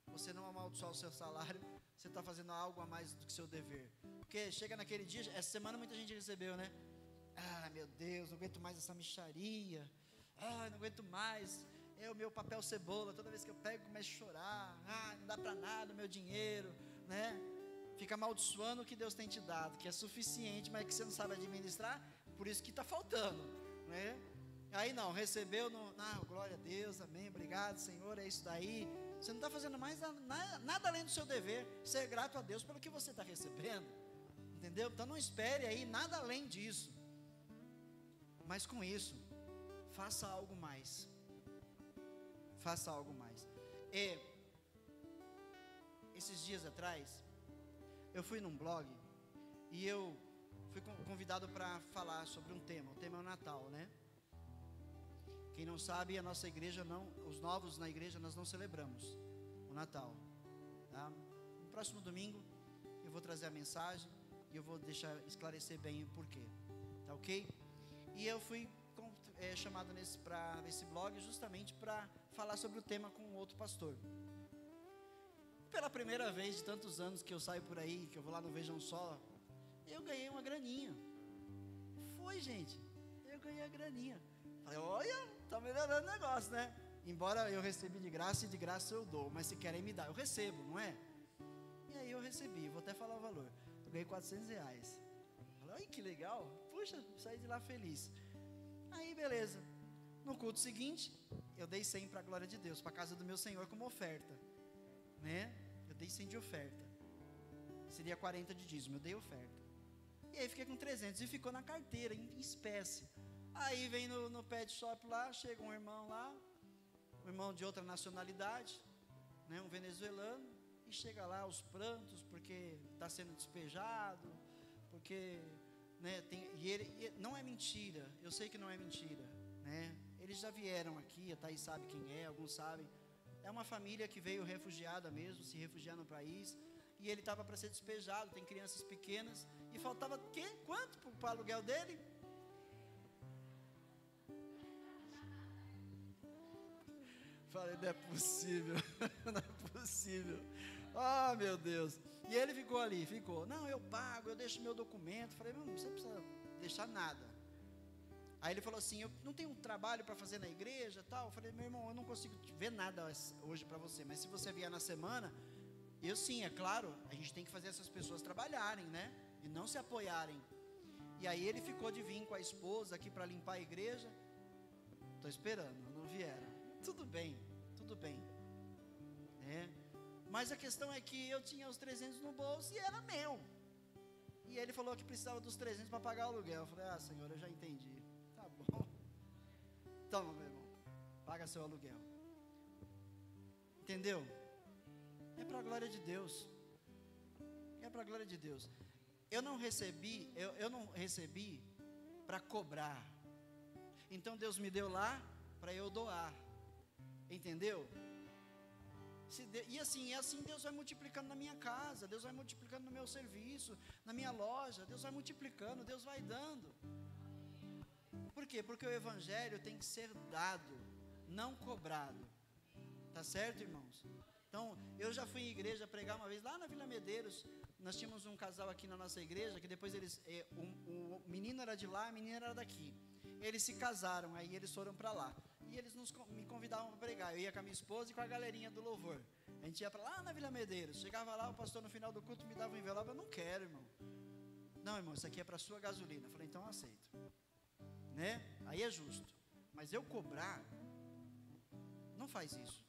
você não amaldiçoar o seu salário, você está fazendo algo a mais do que seu dever? Porque chega naquele dia, essa semana muita gente recebeu, né? Ah, meu Deus, não aguento mais essa mixaria. Ah, não aguento mais. É o meu papel cebola, toda vez que eu pego começo a chorar. Ah, não dá para nada o meu dinheiro, né? Fica amaldiçoando o que Deus tem te dado, que é suficiente, mas que você não sabe administrar, por isso que está faltando, né? Aí não, recebeu, glória a Deus, amém, obrigado Senhor, é isso daí. Você não está fazendo mais nada além do seu dever, ser grato a Deus pelo que você está recebendo, entendeu? Então não espere aí nada além disso, mas com isso, faça algo mais, faça algo mais. Esses dias atrás, eu fui num blog, e eu fui convidado para falar sobre um tema, o tema é o Natal, né? Quem não sabe, a nossa igreja os novos na igreja, nós não celebramos o Natal, tá? No próximo domingo, eu vou trazer a mensagem, e eu vou deixar esclarecer bem o porquê, tá ok? E eu fui chamado para esse blog justamente para falar sobre o tema com outro pastor. Pela primeira vez de tantos anos que eu saio por aí, que eu vou lá no Vejam Só, eu ganhei uma graninha. Foi, gente, eu ganhei a graninha. Falei, olha, tá melhorando o negócio, né? Embora eu recebi de graça, e de graça eu dou, mas se querem me dar, eu recebo, não é? E aí eu recebi, vou até falar o valor. Eu ganhei R$400. Falei, olha que legal, puxa, saí de lá feliz. Aí beleza, no culto seguinte, eu dei 100 para a glória de Deus, para a casa do meu Senhor como oferta, né? Eu dei 100 de oferta, seria 40 de dízimo, eu dei oferta. E aí fiquei com 300 e ficou na carteira, em espécie. Aí vem no pet shop lá, chega um irmão lá, um irmão de outra nacionalidade, né, um venezuelano, e chega lá aos prantos, porque está sendo despejado, porque, né, e não é mentira, eu sei que não é mentira, né, eles já vieram aqui, a Thaís sabe quem é, alguns sabem, é uma família que veio refugiada mesmo, se refugiar no país, e ele estava para ser despejado, tem crianças pequenas, e faltava quanto para o aluguel dele? Falei, não é possível, não é possível. Ah, meu Deus. E ele ficou ali, não, eu pago, eu deixo meu documento. Falei, não você precisa deixar nada. Aí ele falou assim, eu não tenho um trabalho para fazer na igreja, tal. Eu falei, meu irmão, eu não consigo ver nada hoje para você, mas se você vier na semana, eu sim, é claro, a gente tem que fazer essas pessoas trabalharem, né? E não se apoiarem. E aí ele ficou de vir com a esposa aqui para limpar a igreja. Estou esperando, não vieram. Tudo bem, né? Mas a questão é que eu tinha os 300 no bolso e era meu. E ele falou que precisava dos 300 para pagar o aluguel. Eu falei, Senhor, eu já entendi. Tá bom. Toma, meu irmão, paga seu aluguel. Entendeu? É para a glória de Deus. É para a glória de Deus. Eu não recebi para cobrar. Então Deus me deu lá para eu doar. Entendeu? E assim Deus vai multiplicando na minha casa, Deus vai multiplicando no meu serviço, na minha loja, Deus vai multiplicando, Deus vai dando. Por quê? Porque o evangelho tem que ser dado, não cobrado. Tá certo, irmãos? Então, eu já fui em igreja pregar uma vez lá na Vila Medeiros. Nós tínhamos um casal aqui na nossa igreja, que depois o menino era de lá, a menina era daqui. Eles se casaram, aí eles foram para lá. E eles me convidavam para pregar. Eu ia com a minha esposa e com a galerinha do louvor. A gente ia para lá na Vila Medeiros. Chegava lá, o pastor no final do culto me dava um envelope. Eu não quero, irmão. Não, irmão, isso aqui é para sua gasolina. Eu falei, então eu aceito. Né? Aí é justo. Mas eu cobrar, não faz isso.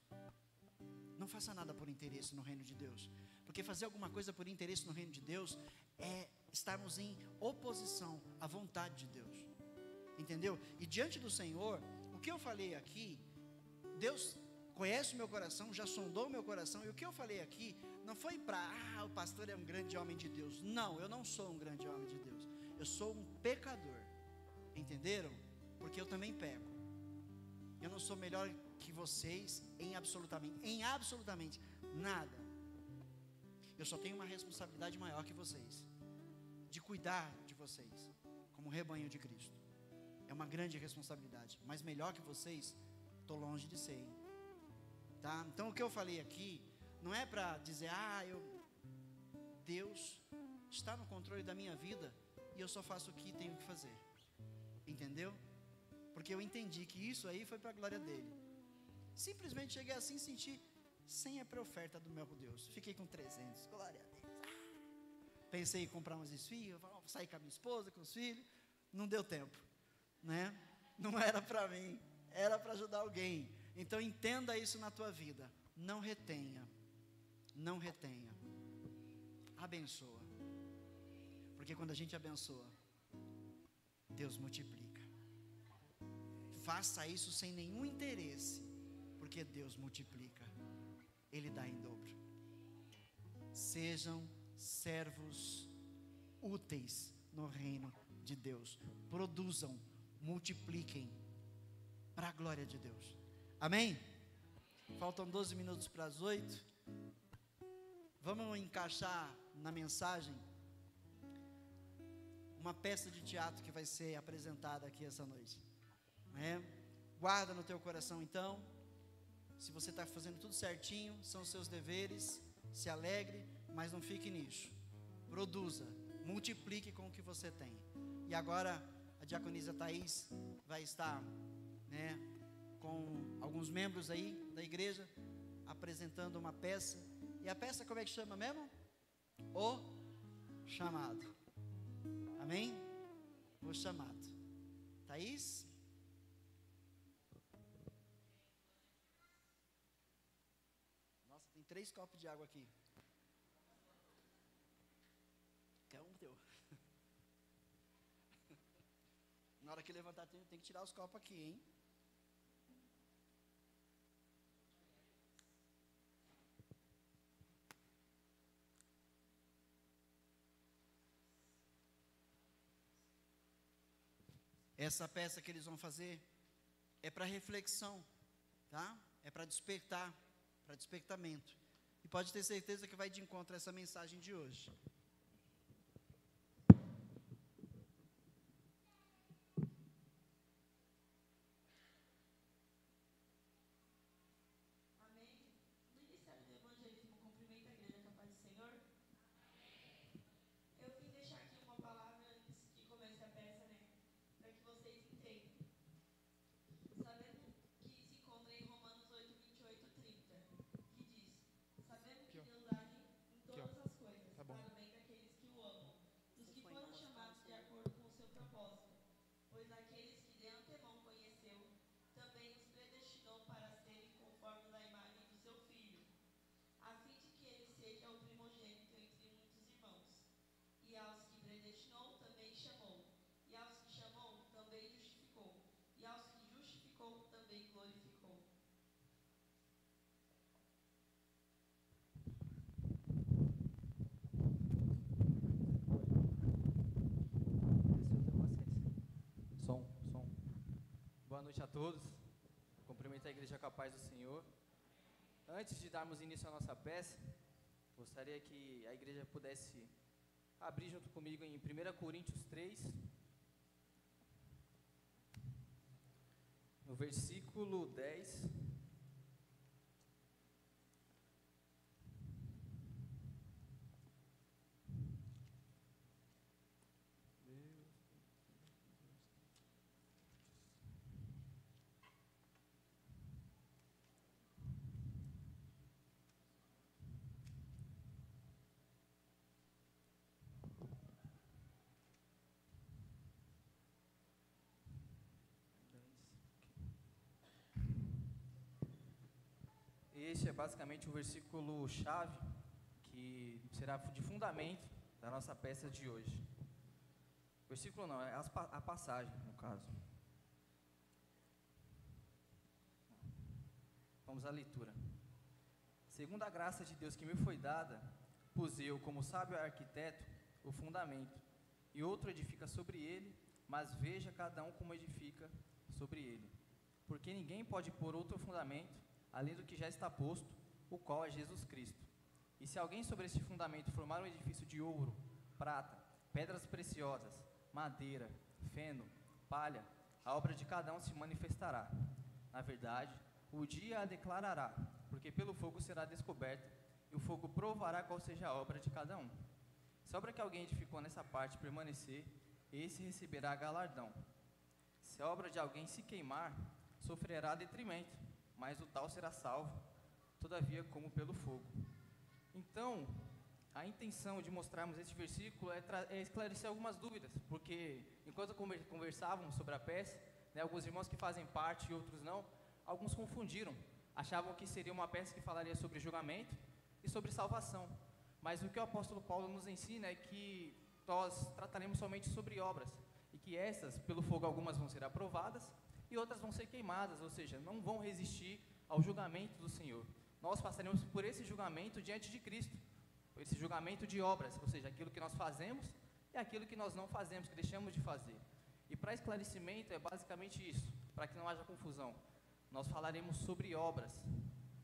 Não faça nada por interesse no reino de Deus. Porque fazer alguma coisa por interesse no reino de Deus é estarmos em oposição à vontade de Deus. Entendeu? E diante do Senhor, o que eu falei aqui, Deus conhece o meu coração, já sondou o meu coração. E o que eu falei aqui não foi para, o pastor é um grande homem de Deus. Não, eu não sou um grande homem de Deus. Eu sou um pecador. Entenderam? Porque eu também peco. Eu não sou melhor que vocês em absolutamente nada. Eu só tenho uma responsabilidade maior que vocês, de cuidar de vocês, como rebanho de Cristo. É uma grande responsabilidade, mas melhor que vocês, estou longe de ser, hein? Tá? Então o que eu falei aqui, não é para dizer, Deus está no controle da minha vida, e eu só faço o que tenho que fazer. Entendeu? Porque eu entendi que isso aí foi para a glória dele. Simplesmente cheguei assim e senti, sem a oferta do meu Deus. Fiquei com 300, glória a Deus. Pensei em comprar umas esfias, sair com a minha esposa, com os filhos. Não deu tempo, né? Não era para mim, era para ajudar alguém. Então entenda isso na tua vida. Não retenha. Não retenha. Abençoa. Porque quando a gente abençoa, Deus multiplica. Faça isso sem nenhum interesse, porque Deus multiplica. Ele dá em dobro. Sejam servos úteis no reino de Deus. Produzam, multipliquem para a glória de Deus. Amém? Faltam 12 minutos para as 8. Vamos encaixar na mensagem uma peça de teatro que vai ser apresentada aqui essa noite. Guarda no teu coração então. Se você está fazendo tudo certinho, são seus deveres. Se alegre, mas não fique nisso. Produza, multiplique com o que você tem. E agora a diaconisa Thaís vai estar, com alguns membros aí da igreja, apresentando uma peça. E a peça como é que chama mesmo? O Chamado. Amém? O Chamado. Thaís? Nossa, tem 3 copos de água aqui. Quer um teu? Na hora que levantar, tem que tirar os copos aqui, hein? Essa peça que eles vão fazer é para reflexão, tá? É para despertar, para despertamento. E pode ter certeza que vai de encontro a essa mensagem de hoje. Som. Boa noite a todos. Cumprimento a igreja com a paz do Senhor. Antes de darmos início à nossa peça, gostaria que a igreja pudesse abrir junto comigo em 1 Coríntios 3, no versículo 10. Este é basicamente o versículo chave que será de fundamento da nossa peça de hoje. Versículo não, é a passagem, no caso. Vamos à leitura. Segundo a graça de Deus que me foi dada, pus eu, como sábio arquiteto, o fundamento, e outro edifica sobre ele, mas veja cada um como edifica sobre ele. Porque ninguém pode pôr outro fundamento além do que já está posto, o qual é Jesus Cristo. E se alguém sobre este fundamento formar um edifício de ouro, prata, pedras preciosas, madeira, feno, palha, a obra de cada um se manifestará. Na verdade, o dia a declarará, porque pelo fogo será descoberta, e o fogo provará qual seja a obra de cada um. Se a obra que alguém edificou nessa parte permanecer, esse receberá galardão. Se a obra de alguém se queimar, sofrerá detrimento, mas o tal será salvo, todavia como pelo fogo. Então, a intenção de mostrarmos este versículo é esclarecer algumas dúvidas, porque enquanto conversávamos sobre a peça, alguns irmãos que fazem parte e outros não, alguns confundiram, achavam que seria uma peça que falaria sobre julgamento e sobre salvação, mas o que o apóstolo Paulo nos ensina é que nós trataremos somente sobre obras, e que essas, pelo fogo, algumas vão ser aprovadas, e outras vão ser queimadas, ou seja, não vão resistir ao julgamento do Senhor. Nós passaremos por esse julgamento diante de Cristo, por esse julgamento de obras, ou seja, aquilo que nós fazemos e aquilo que nós não fazemos, que deixamos de fazer. E para esclarecimento é basicamente isso, para que não haja confusão. Nós falaremos sobre obras,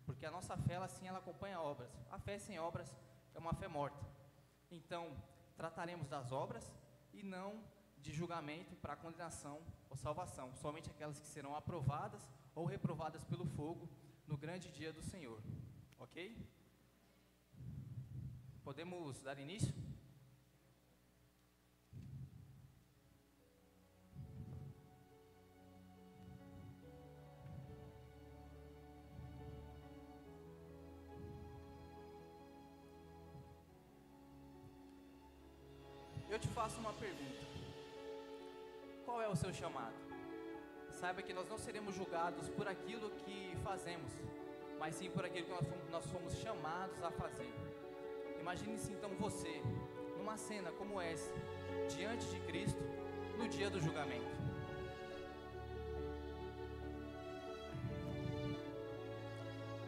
porque a nossa fé, ela sim, ela acompanha obras. A fé sem obras é uma fé morta. Então, trataremos das obras e não de julgamento para condenação ou salvação, somente aquelas que serão aprovadas ou reprovadas pelo fogo no grande dia do Senhor. Ok? Podemos dar início? Eu te faço uma pergunta. Qual é o seu chamado? Saiba que nós não seremos julgados por aquilo que fazemos, mas sim por aquilo que nós fomos chamados a fazer. Imagine-se então você, numa cena como essa, diante de Cristo, no dia do julgamento.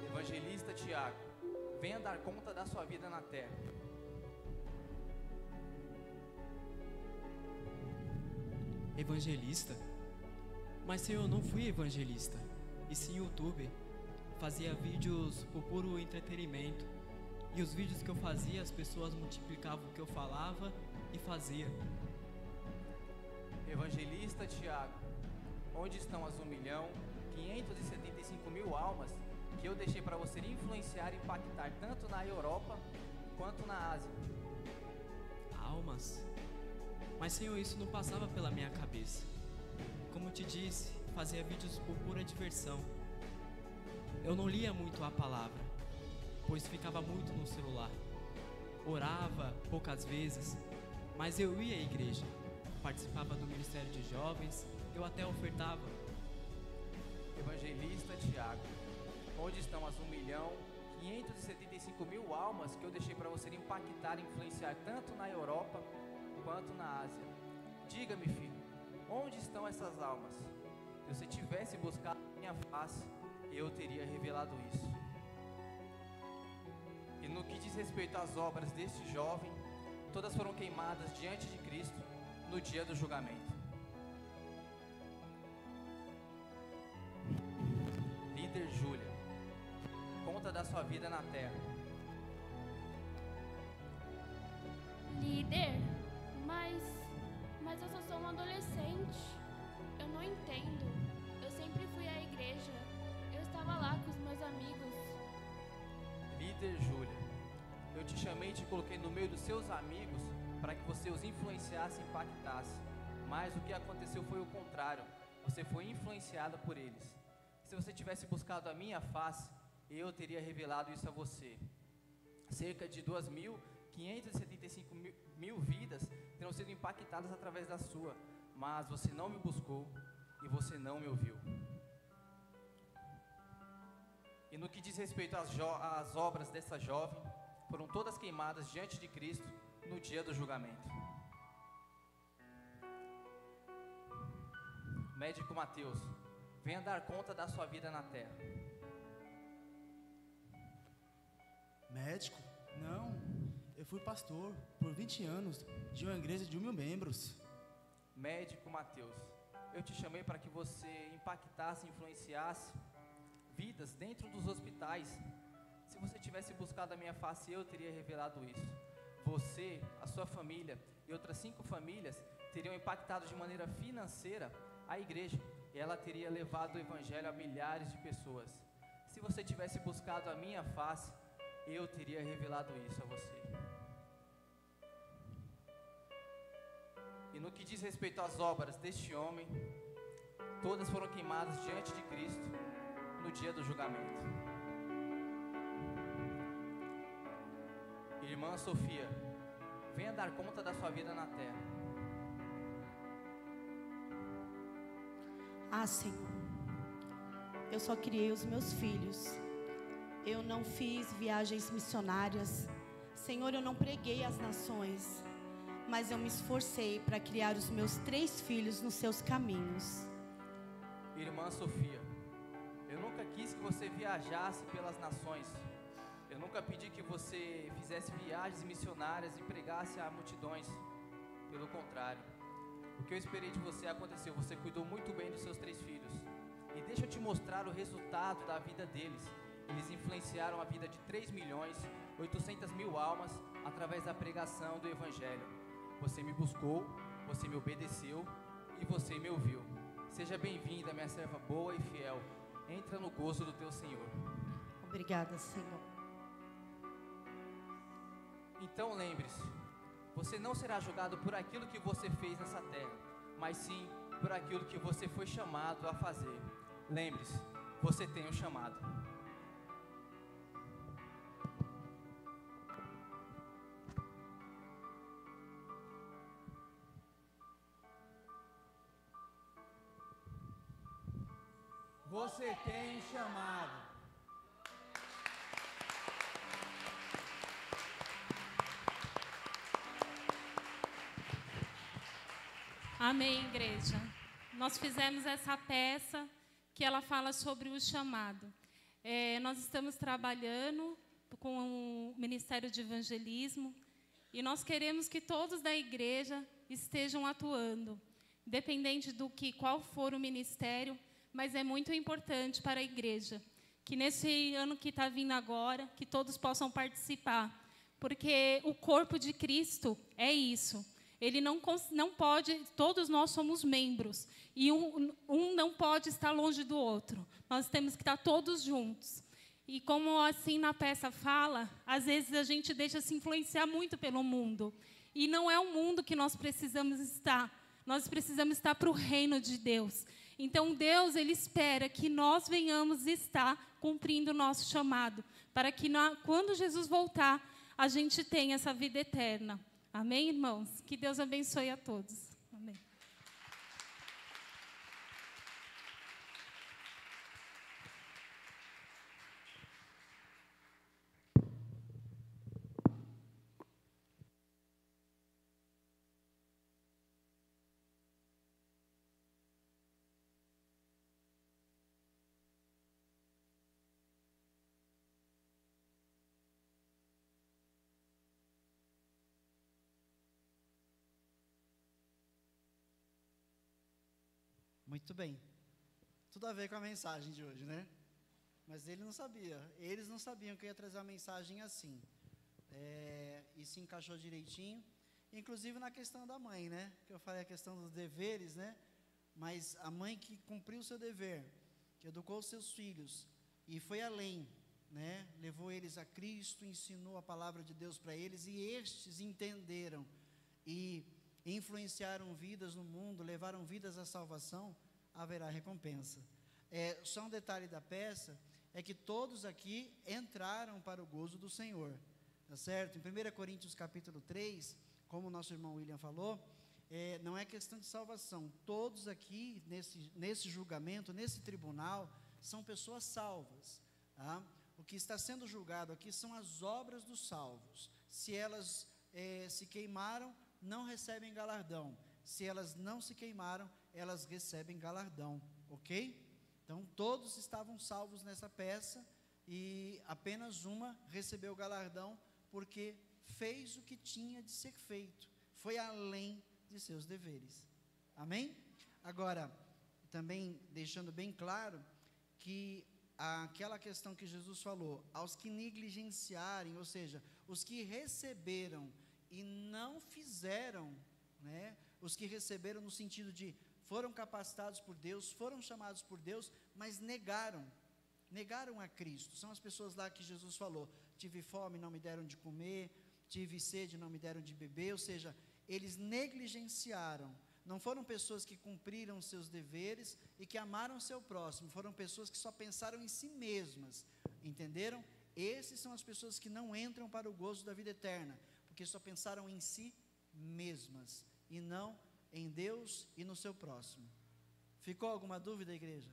Evangelista Tiago, venha dar conta da sua vida na terra. Evangelista? Mas Senhor, eu não fui evangelista, e sim youtuber. Fazia vídeos por puro entretenimento, e os vídeos que eu fazia, as pessoas multiplicavam o que eu falava e fazia. Evangelista Tiago, onde estão as 1.575.000 almas que eu deixei para você influenciar e impactar tanto na Europa quanto na Ásia? Almas? Mas Senhor, isso não passava pela minha cabeça. Como te disse, fazia vídeos por pura diversão. Eu não lia muito a palavra, pois ficava muito no celular. Orava poucas vezes, mas eu ia à igreja. Participava do ministério de jovens, eu até ofertava. Evangelista Tiago, onde estão as 1.575.000 almas que eu deixei para você impactar e influenciar tanto na Europa quanto na Ásia? Diga-me, filho, onde estão essas almas? Se você tivesse buscado minha face, eu teria revelado isso. E no que diz respeito às obras deste jovem, todas foram queimadas diante de Cristo no dia do julgamento. sua vida na terra. Líder, mas eu só sou uma adolescente. Eu não entendo. Eu sempre fui à igreja. Eu estava lá com os meus amigos. Líder Júlia, eu te chamei e te coloquei no meio dos seus amigos para que você os influenciasse e impactasse. Mas o que aconteceu foi o contrário. Você foi influenciada por eles. Se você tivesse buscado a minha face, eu teria revelado isso a você. Cerca de 2.575 mil vidas terão sido impactadas através da sua, mas você não me buscou e você não me ouviu. E no que diz respeito às obras dessa jovem, foram todas queimadas diante de Cristo no dia do julgamento. Médico Mateus, venha dar conta da sua vida na terra. Médico? Não, eu fui pastor por 20 anos de uma igreja de 1.000 membros. Médico Mateus, eu te chamei para que você impactasse e influenciasse vidas dentro dos hospitais. Se você tivesse buscado a minha face, eu teria revelado isso. Você, a sua família e outras 5 famílias teriam impactado de maneira financeira a igreja, e ela teria levado o evangelho a milhares de pessoas. Se você tivesse buscado a minha face, eu teria revelado isso a você. E no que diz respeito às obras deste homem, todas foram queimadas diante de Cristo no dia do julgamento. Irmã Sofia, venha dar conta da sua vida na terra. Ah, Senhor, eu só criei os meus filhos. Eu não fiz viagens missionárias. Senhor, eu não preguei às nações, mas eu me esforcei para criar os meus 3 filhos nos seus caminhos. Irmã Sofia, eu nunca quis que você viajasse pelas nações. Eu nunca pedi que você fizesse viagens missionárias e pregasse a multidões. Pelo contrário, o que eu esperei de você aconteceu. Você cuidou muito bem dos seus 3 filhos. E deixa eu te mostrar o resultado da vida deles. Eles influenciaram a vida de 3.800.000 almas através da pregação do Evangelho. Você me buscou, você me obedeceu e você me ouviu. Seja bem-vinda, minha serva boa e fiel. Entra no gozo do teu Senhor. Obrigada, Senhor. Então lembre-se, você não será julgado por aquilo que você fez nessa terra, mas sim por aquilo que você foi chamado a fazer. Lembre-se, você tem um chamado. Você tem um chamado. Amém, igreja. Nós fizemos essa peça que ela fala sobre o chamado. Nós estamos trabalhando com o Ministério de Evangelismo e nós queremos que todos da igreja estejam atuando, independente qual for o ministério, mas é muito importante para a igreja que nesse ano que está vindo agora, que todos possam participar, porque o corpo de Cristo é isso. Ele não pode, todos nós somos membros, e um não pode estar longe do outro. Nós temos que estar todos juntos. E como assim na peça fala, às vezes a gente deixa se influenciar muito pelo mundo. E não é o mundo que nós precisamos estar. Nós precisamos estar para o reino de Deus. Então Deus, Ele espera que nós venhamos estar cumprindo o nosso chamado, para que quando Jesus voltar, a gente tenha essa vida eterna. Amém, irmãos? Que Deus abençoe a todos. Amém. Muito bem. Tudo a ver com a mensagem de hoje, né? Mas ele não sabia. Eles não sabiam que eu ia trazer uma mensagem assim. E se encaixou direitinho. Inclusive na questão da mãe, né? Que eu falei a questão dos deveres, né? Mas a mãe que cumpriu o seu dever, que educou os seus filhos e foi além, né? Levou eles a Cristo, ensinou a palavra de Deus para eles, e estes entenderam e influenciaram vidas no mundo, levaram vidas à salvação, haverá recompensa. Só um detalhe da peça é que todos aqui entraram para o gozo do Senhor, tá certo? Em 1 Coríntios capítulo 3, como o nosso irmão William falou, não é questão de salvação. Todos aqui, nesse julgamento, nesse tribunal, são pessoas salvas, tá? O que está sendo julgado aqui são as obras dos salvos. Se elas se queimaram, não recebem galardão. Se elas não se queimaram, elas recebem galardão, ok? Então, todos estavam salvos nessa peça, e apenas uma recebeu galardão, porque fez o que tinha de ser feito, foi além de seus deveres, amém? Agora, também deixando bem claro, que aquela questão que Jesus falou, aos que negligenciarem, ou seja, os que receberam e não fizeram, né? Os que receberam no sentido de foram capacitados por Deus, foram chamados por Deus, mas negaram a Cristo. São as pessoas lá que Jesus falou: tive fome, não me deram de comer, tive sede, não me deram de beber. Ou seja, eles negligenciaram. Não foram pessoas que cumpriram seus deveres e que amaram o seu próximo, foram pessoas que só pensaram em si mesmas, entenderam? Esses são as pessoas que não entram para o gozo da vida eterna, porque só pensaram em si mesmas, e não em Deus e no seu próximo. Ficou alguma dúvida, igreja?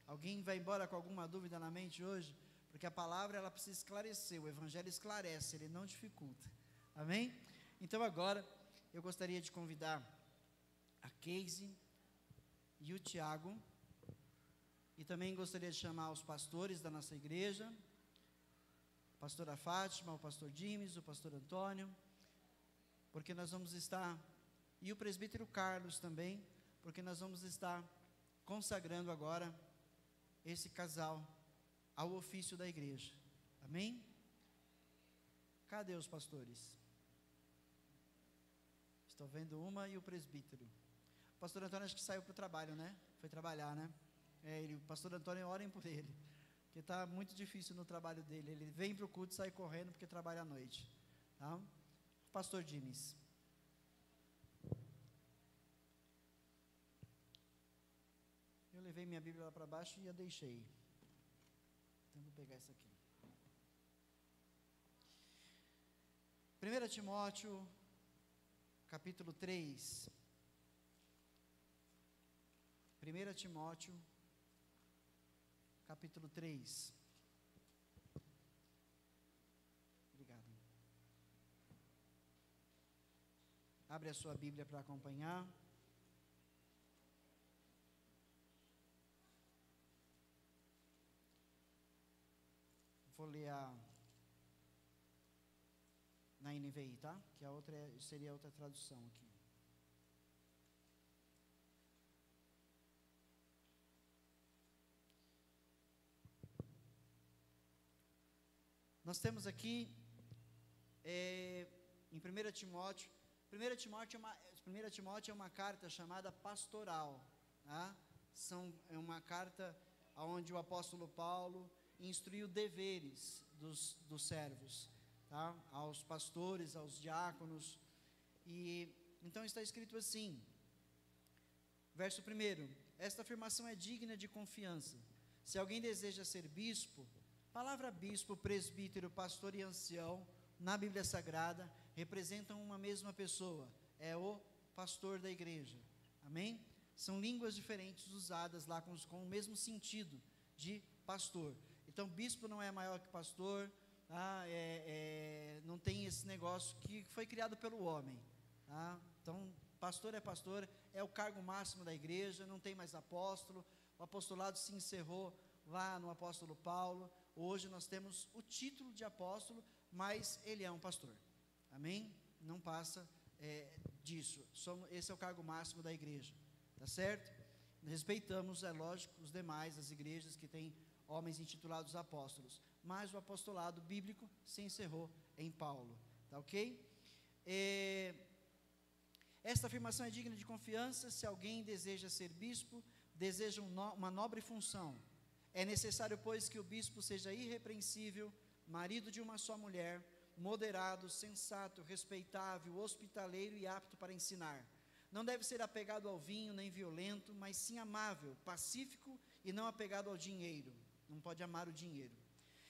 Alguém vai embora com alguma dúvida na mente hoje? Porque a palavra, ela precisa esclarecer, o evangelho esclarece, ele não dificulta, amém? Então agora, eu gostaria de convidar a Casey e o Tiago, e também gostaria de chamar os pastores da nossa igreja, a pastora Fátima, o pastor Dimes, o pastor Antônio, porque nós vamos estar, e o presbítero Carlos também, porque nós vamos estar consagrando agora esse casal ao ofício da igreja, amém? Cadê os pastores? Estou vendo uma e o presbítero. O pastor Antônio acho que saiu para o trabalho, né? Foi trabalhar, né? O pastor Antônio, orem por ele, porque está muito difícil no trabalho dele. Ele vem para o culto e sai correndo porque trabalha à noite, tá? Pastor Dimes. Eu levei minha Bíblia lá para baixo e a deixei. Então vou pegar essa aqui. 1 Timóteo, capítulo 3. 1 Timóteo, capítulo 3. Obrigado. Abre a sua Bíblia para acompanhar. Vou ler na NVI, tá? Que a outra seria outra tradução aqui. Nós temos aqui em 1 Timóteo, 1 Timóteo é uma carta chamada pastoral, tá? É uma carta onde o apóstolo Paulo instruiu deveres dos servos, tá? Aos pastores, aos diáconos. E então está escrito assim, verso 1: esta afirmação é digna de confiança. Se alguém deseja ser bispo, palavra bispo, presbítero, pastor e ancião, na Bíblia Sagrada, representam uma mesma pessoa, é o pastor da igreja, amém? São línguas diferentes usadas lá com o mesmo sentido de pastor. Então, bispo não é maior que pastor, tá? Não tem esse negócio que foi criado pelo homem, tá? Então, pastor, é o cargo máximo da igreja, não tem mais apóstolo, o apostolado se encerrou lá no apóstolo Paulo. Hoje nós temos o título de apóstolo, mas ele é um pastor, amém? Não passa disso, esse é o cargo máximo da igreja, tá certo? Respeitamos, é lógico, os demais, as igrejas que têm homens intitulados apóstolos, mas o apostolado bíblico se encerrou em Paulo, tá ok? Esta afirmação é digna de confiança se alguém deseja ser bispo, deseja uma nobre função. É necessário, pois, que o bispo seja irrepreensível, marido de uma só mulher, moderado, sensato, respeitável, hospitaleiro e apto para ensinar. Não deve ser apegado ao vinho, nem violento, mas sim amável, pacífico e não apegado ao dinheiro. Não pode amar o dinheiro.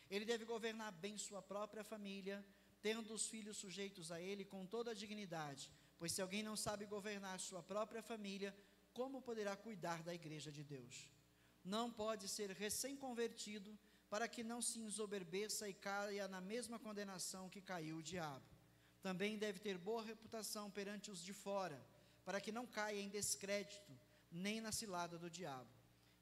Ele deve governar bem sua própria família, tendo os filhos sujeitos a ele com toda a dignidade, pois se alguém não sabe governar sua própria família, como poderá cuidar da igreja de Deus? Não pode ser recém-convertido, para que não se ensoberbeça e caia na mesma condenação que caiu o diabo. Também deve ter boa reputação perante os de fora, para que não caia em descrédito, nem na cilada do diabo.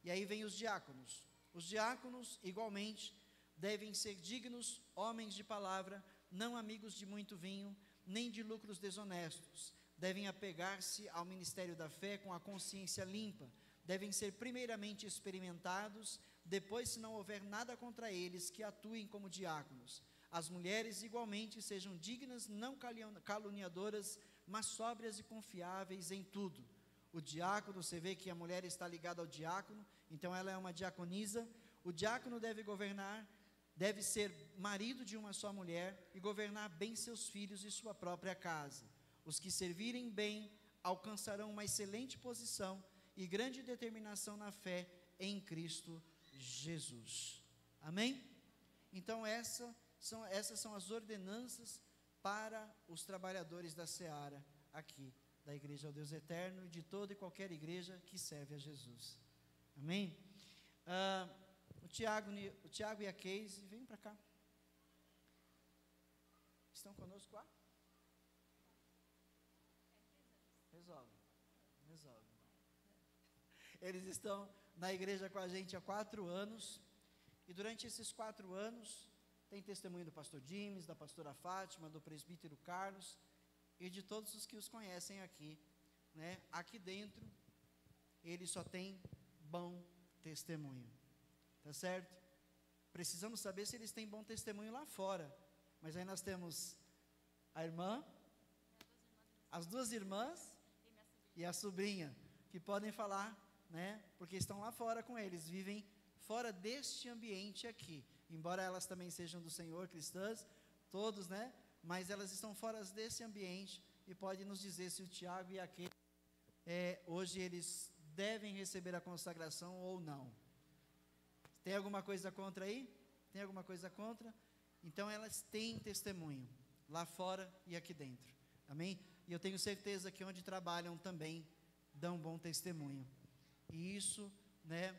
E aí vem os diáconos. Os diáconos, igualmente, devem ser dignos, homens de palavra, não amigos de muito vinho, nem de lucros desonestos. Devem apegar-se ao ministério da fé com a consciência limpa. Devem ser primeiramente experimentados, depois, se não houver nada contra eles, que atuem como diáconos. As mulheres, igualmente, sejam dignas, não caluniadoras, mas sóbrias e confiáveis em tudo. O diácono, você vê que a mulher está ligada ao diácono, então ela é uma diaconisa. O diácono deve governar, deve ser marido de uma só mulher e governar bem seus filhos e sua própria casa. Os que servirem bem alcançarão uma excelente posição e grande determinação na fé em Cristo Jesus. Amém? Então essas são as ordenanças para os trabalhadores da seara aqui, da Igreja ao Deus Eterno e de toda e qualquer igreja que serve a Jesus. Amém? O Tiago e a Casey, vem para cá. Estão conosco lá? Resolve. Eles estão na igreja com a gente há 4 anos, e durante esses 4 anos, tem testemunho do pastor James, da pastora Fátima, do presbítero Carlos, e de todos os que os conhecem aqui, né? Aqui dentro, eles só têm bom testemunho, tá certo? Precisamos saber se eles têm bom testemunho lá fora, mas aí nós temos a irmã, as 2 irmãs e a sobrinha, que podem falar, né? Porque estão lá fora com eles, vivem fora deste ambiente aqui, embora elas também sejam do Senhor, cristãs, todos, né? Mas elas estão fora desse ambiente e podem nos dizer se o Tiago e aquele hoje eles devem receber a consagração ou não. Tem alguma coisa contra aí? Tem alguma coisa contra? Então elas têm testemunho lá fora e aqui dentro, amém? E eu tenho certeza que onde trabalham também dão bom testemunho. E isso, né,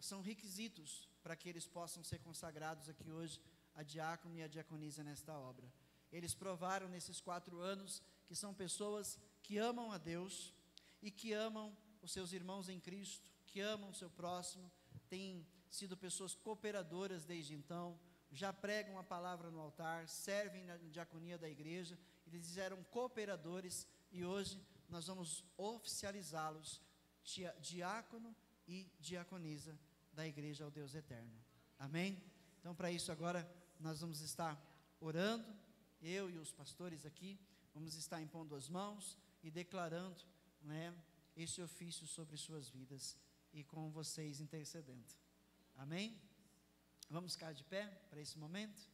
são requisitos para que eles possam ser consagrados aqui hoje, a diácono e a diaconisa nesta obra. Eles provaram nesses 4 anos que são pessoas que amam a Deus e que amam os seus irmãos em Cristo, que amam o seu próximo, têm sido pessoas cooperadoras desde então, já pregam a palavra no altar, servem na diaconia da igreja, eles eram cooperadores e hoje nós vamos oficializá-los, diácono e diaconisa da Igreja ao Deus Eterno. Amém? Então, para isso agora nós vamos estar orando, eu e os pastores aqui, vamos estar impondo as mãos e declarando, né, esse ofício sobre suas vidas e com vocês intercedendo. Amém? Vamos ficar de pé para esse momento?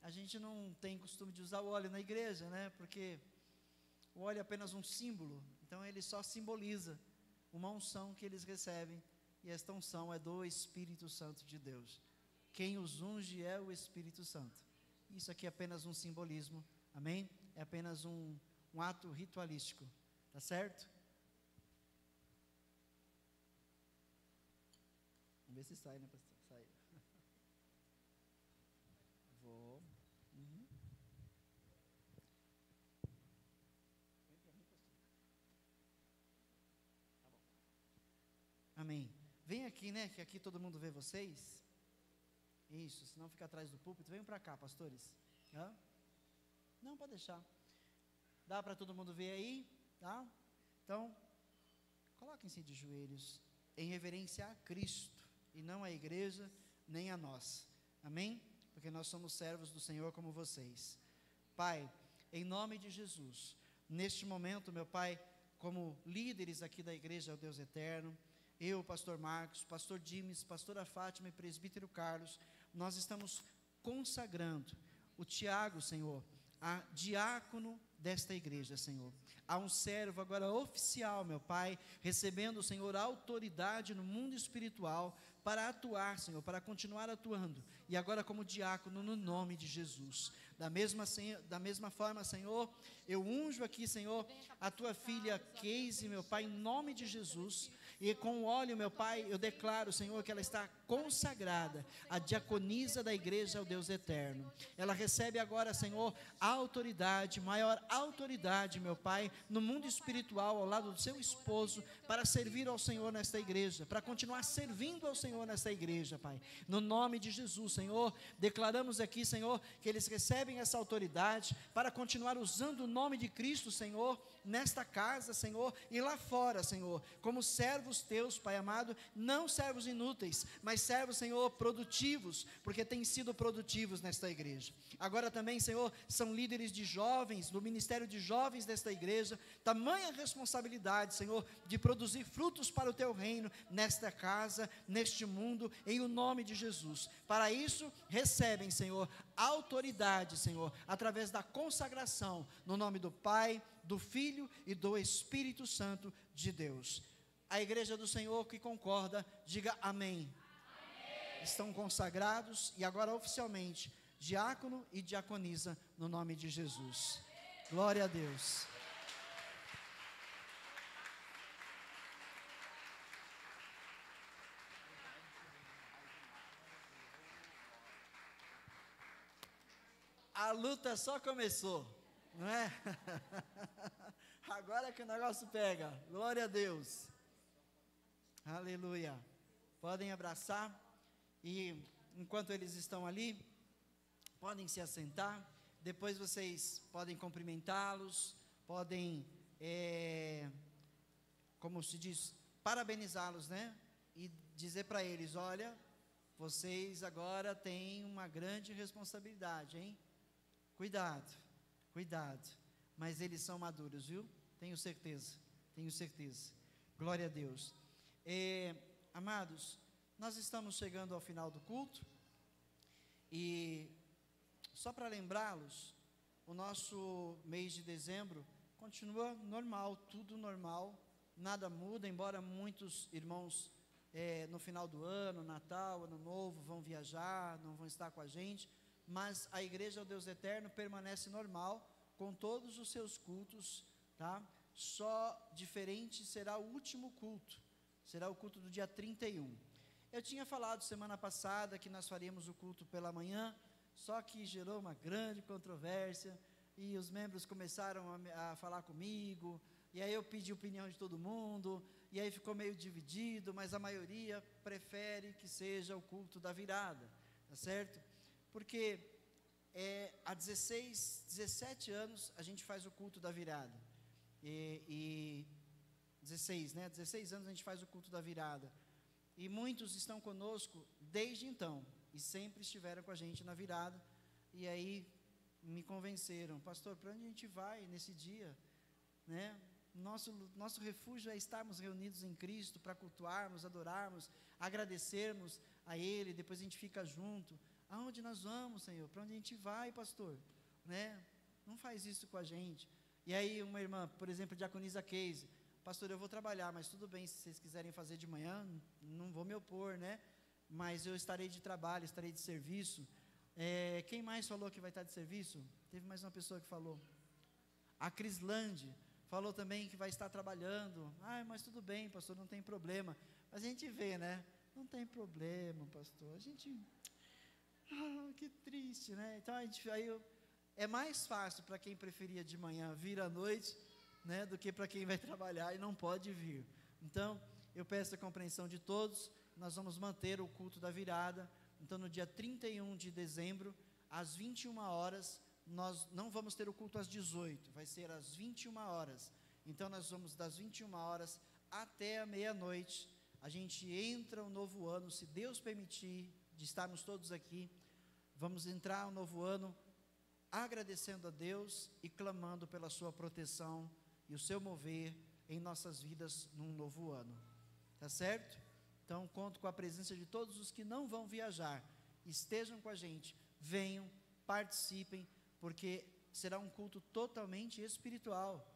A gente não tem costume de usar o óleo na igreja, né? Porque o óleo é apenas um símbolo, então ele só simboliza uma unção que eles recebem, e esta unção é do Espírito Santo de Deus. Quem os unge é o Espírito Santo. Isso aqui é apenas um simbolismo, amém? É apenas um ato ritualístico, tá certo? Vamos ver se sai, né, pastor? Sai. Vou. Uhum. Vem pra mim, pastor. Tá bom. Amém. Vem aqui, né, que aqui todo mundo vê vocês. Isso, senão fica atrás do púlpito. Venham para cá, pastores. Hã? Não, pode deixar. Dá para todo mundo ver aí? Tá? Então, coloquem-se de joelhos em reverência a Cristo e não à igreja nem a nós. Amém? Porque nós somos servos do Senhor como vocês. Pai, em nome de Jesus, neste momento, meu Pai, como líderes aqui da igreja, ó Deus eterno, eu, pastor Marcos, pastor Dimes, pastora Fátima e presbítero Carlos, nós estamos consagrando o Tiago, Senhor, a diácono desta igreja, Senhor. Há um servo agora oficial, meu Pai, recebendo, Senhor, autoridade no mundo espiritual para atuar, Senhor, para continuar atuando. E agora como diácono no nome de Jesus. Da mesma forma, Senhor, eu unjo aqui, Senhor, a tua filha Casey, meu Pai, em nome de Jesus. E com o óleo, meu Pai, eu declaro, Senhor, que ela está consagrada, a diaconisa da igreja ao Deus eterno. Ela recebe agora, Senhor, autoridade, maior autoridade, meu Pai, no mundo espiritual, ao lado do seu esposo, para servir ao Senhor nesta igreja, para continuar servindo ao Senhor nesta igreja, Pai. No nome de Jesus, Senhor, declaramos aqui, Senhor, que eles recebem essa autoridade para continuar usando o nome de Cristo, Senhor, nesta casa, Senhor, e lá fora, Senhor, como servos teus, Pai amado, não servos inúteis, mas servos, Senhor, produtivos, porque têm sido produtivos nesta igreja. Agora também, Senhor, são líderes de jovens, do ministério de jovens desta igreja, tamanha responsabilidade, Senhor, de produzir frutos para o teu reino, nesta casa, neste mundo, em o nome de Jesus. Para isso, recebem, Senhor, autoridade, Senhor, através da consagração, no nome do Pai, do Filho e do Espírito Santo de Deus. A igreja do Senhor que concorda, diga amém. Amém. Estão consagrados e agora oficialmente, diácono e diaconisa, no nome de Jesus. Glória a Deus. A luta só começou, não é? Agora que o negócio pega, glória a Deus, aleluia. Podem abraçar e enquanto eles estão ali, podem se assentar, depois vocês podem cumprimentá-los, podem, como se diz, parabenizá-los, né? E dizer para eles, olha, vocês agora têm uma grande responsabilidade, hein? Cuidado, cuidado. Mas eles são maduros, viu? Tenho certeza, tenho certeza. Glória a Deus. Amados, nós estamos chegando ao final do culto. E só para lembrá-los, o nosso mês de dezembro continua normal, tudo normal. Nada muda, embora muitos irmãos no final do ano, Natal, Ano Novo, vão viajar, não vão estar com a gente. Mas a igreja ao Deus eterno permanece normal, com todos os seus cultos, tá? Só diferente será o último culto, será o culto do dia 31. Eu tinha falado semana passada que nós faríamos o culto pela manhã, só que gerou uma grande controvérsia, e os membros começaram a falar comigo, e aí eu pedi opinião de todo mundo, e aí ficou meio dividido, mas a maioria prefere que seja o culto da virada, tá certo? Porque há 17 anos a gente faz o culto da virada. 16 anos a gente faz o culto da virada. E muitos estão conosco desde então, e sempre estiveram com a gente na virada. E aí me convenceram, pastor, para onde a gente vai nesse dia? Né? Nosso refúgio é estarmos reunidos em Cristo para cultuarmos, adorarmos, agradecermos a Ele, depois a gente fica junto. Aonde nós vamos, Senhor? Para onde a gente vai, pastor? Né? Não faz isso com a gente. E aí uma irmã, por exemplo, diaconisa Casey, pastor, eu vou trabalhar, mas tudo bem, se vocês quiserem fazer de manhã, não vou me opor, né? Mas eu estarei de trabalho, estarei de serviço. Quem mais falou que vai estar de serviço? Teve mais uma pessoa que falou. A Crislande falou também que vai estar trabalhando. Mas tudo bem, pastor, não tem problema. Mas a gente vê, né? Não tem problema, pastor. A gente... que triste, né? Então é mais fácil para quem preferia de manhã vir à noite, né, do que para quem vai trabalhar e não pode vir. Então, eu peço a compreensão de todos. Nós vamos manter o culto da virada. Então, no dia 31 de dezembro, às 21 horas, nós não vamos ter o culto às 18, vai ser às 21 horas. Então nós vamos das 21 horas até a meia-noite. A gente entra o novo ano, se Deus permitir, de estarmos todos aqui, vamos entrar o novo ano agradecendo a Deus e clamando pela sua proteção e o seu mover em nossas vidas num novo ano. Tá certo? Então conto com a presença de todos os que não vão viajar. Estejam com a gente, venham, participem, porque será um culto totalmente espiritual,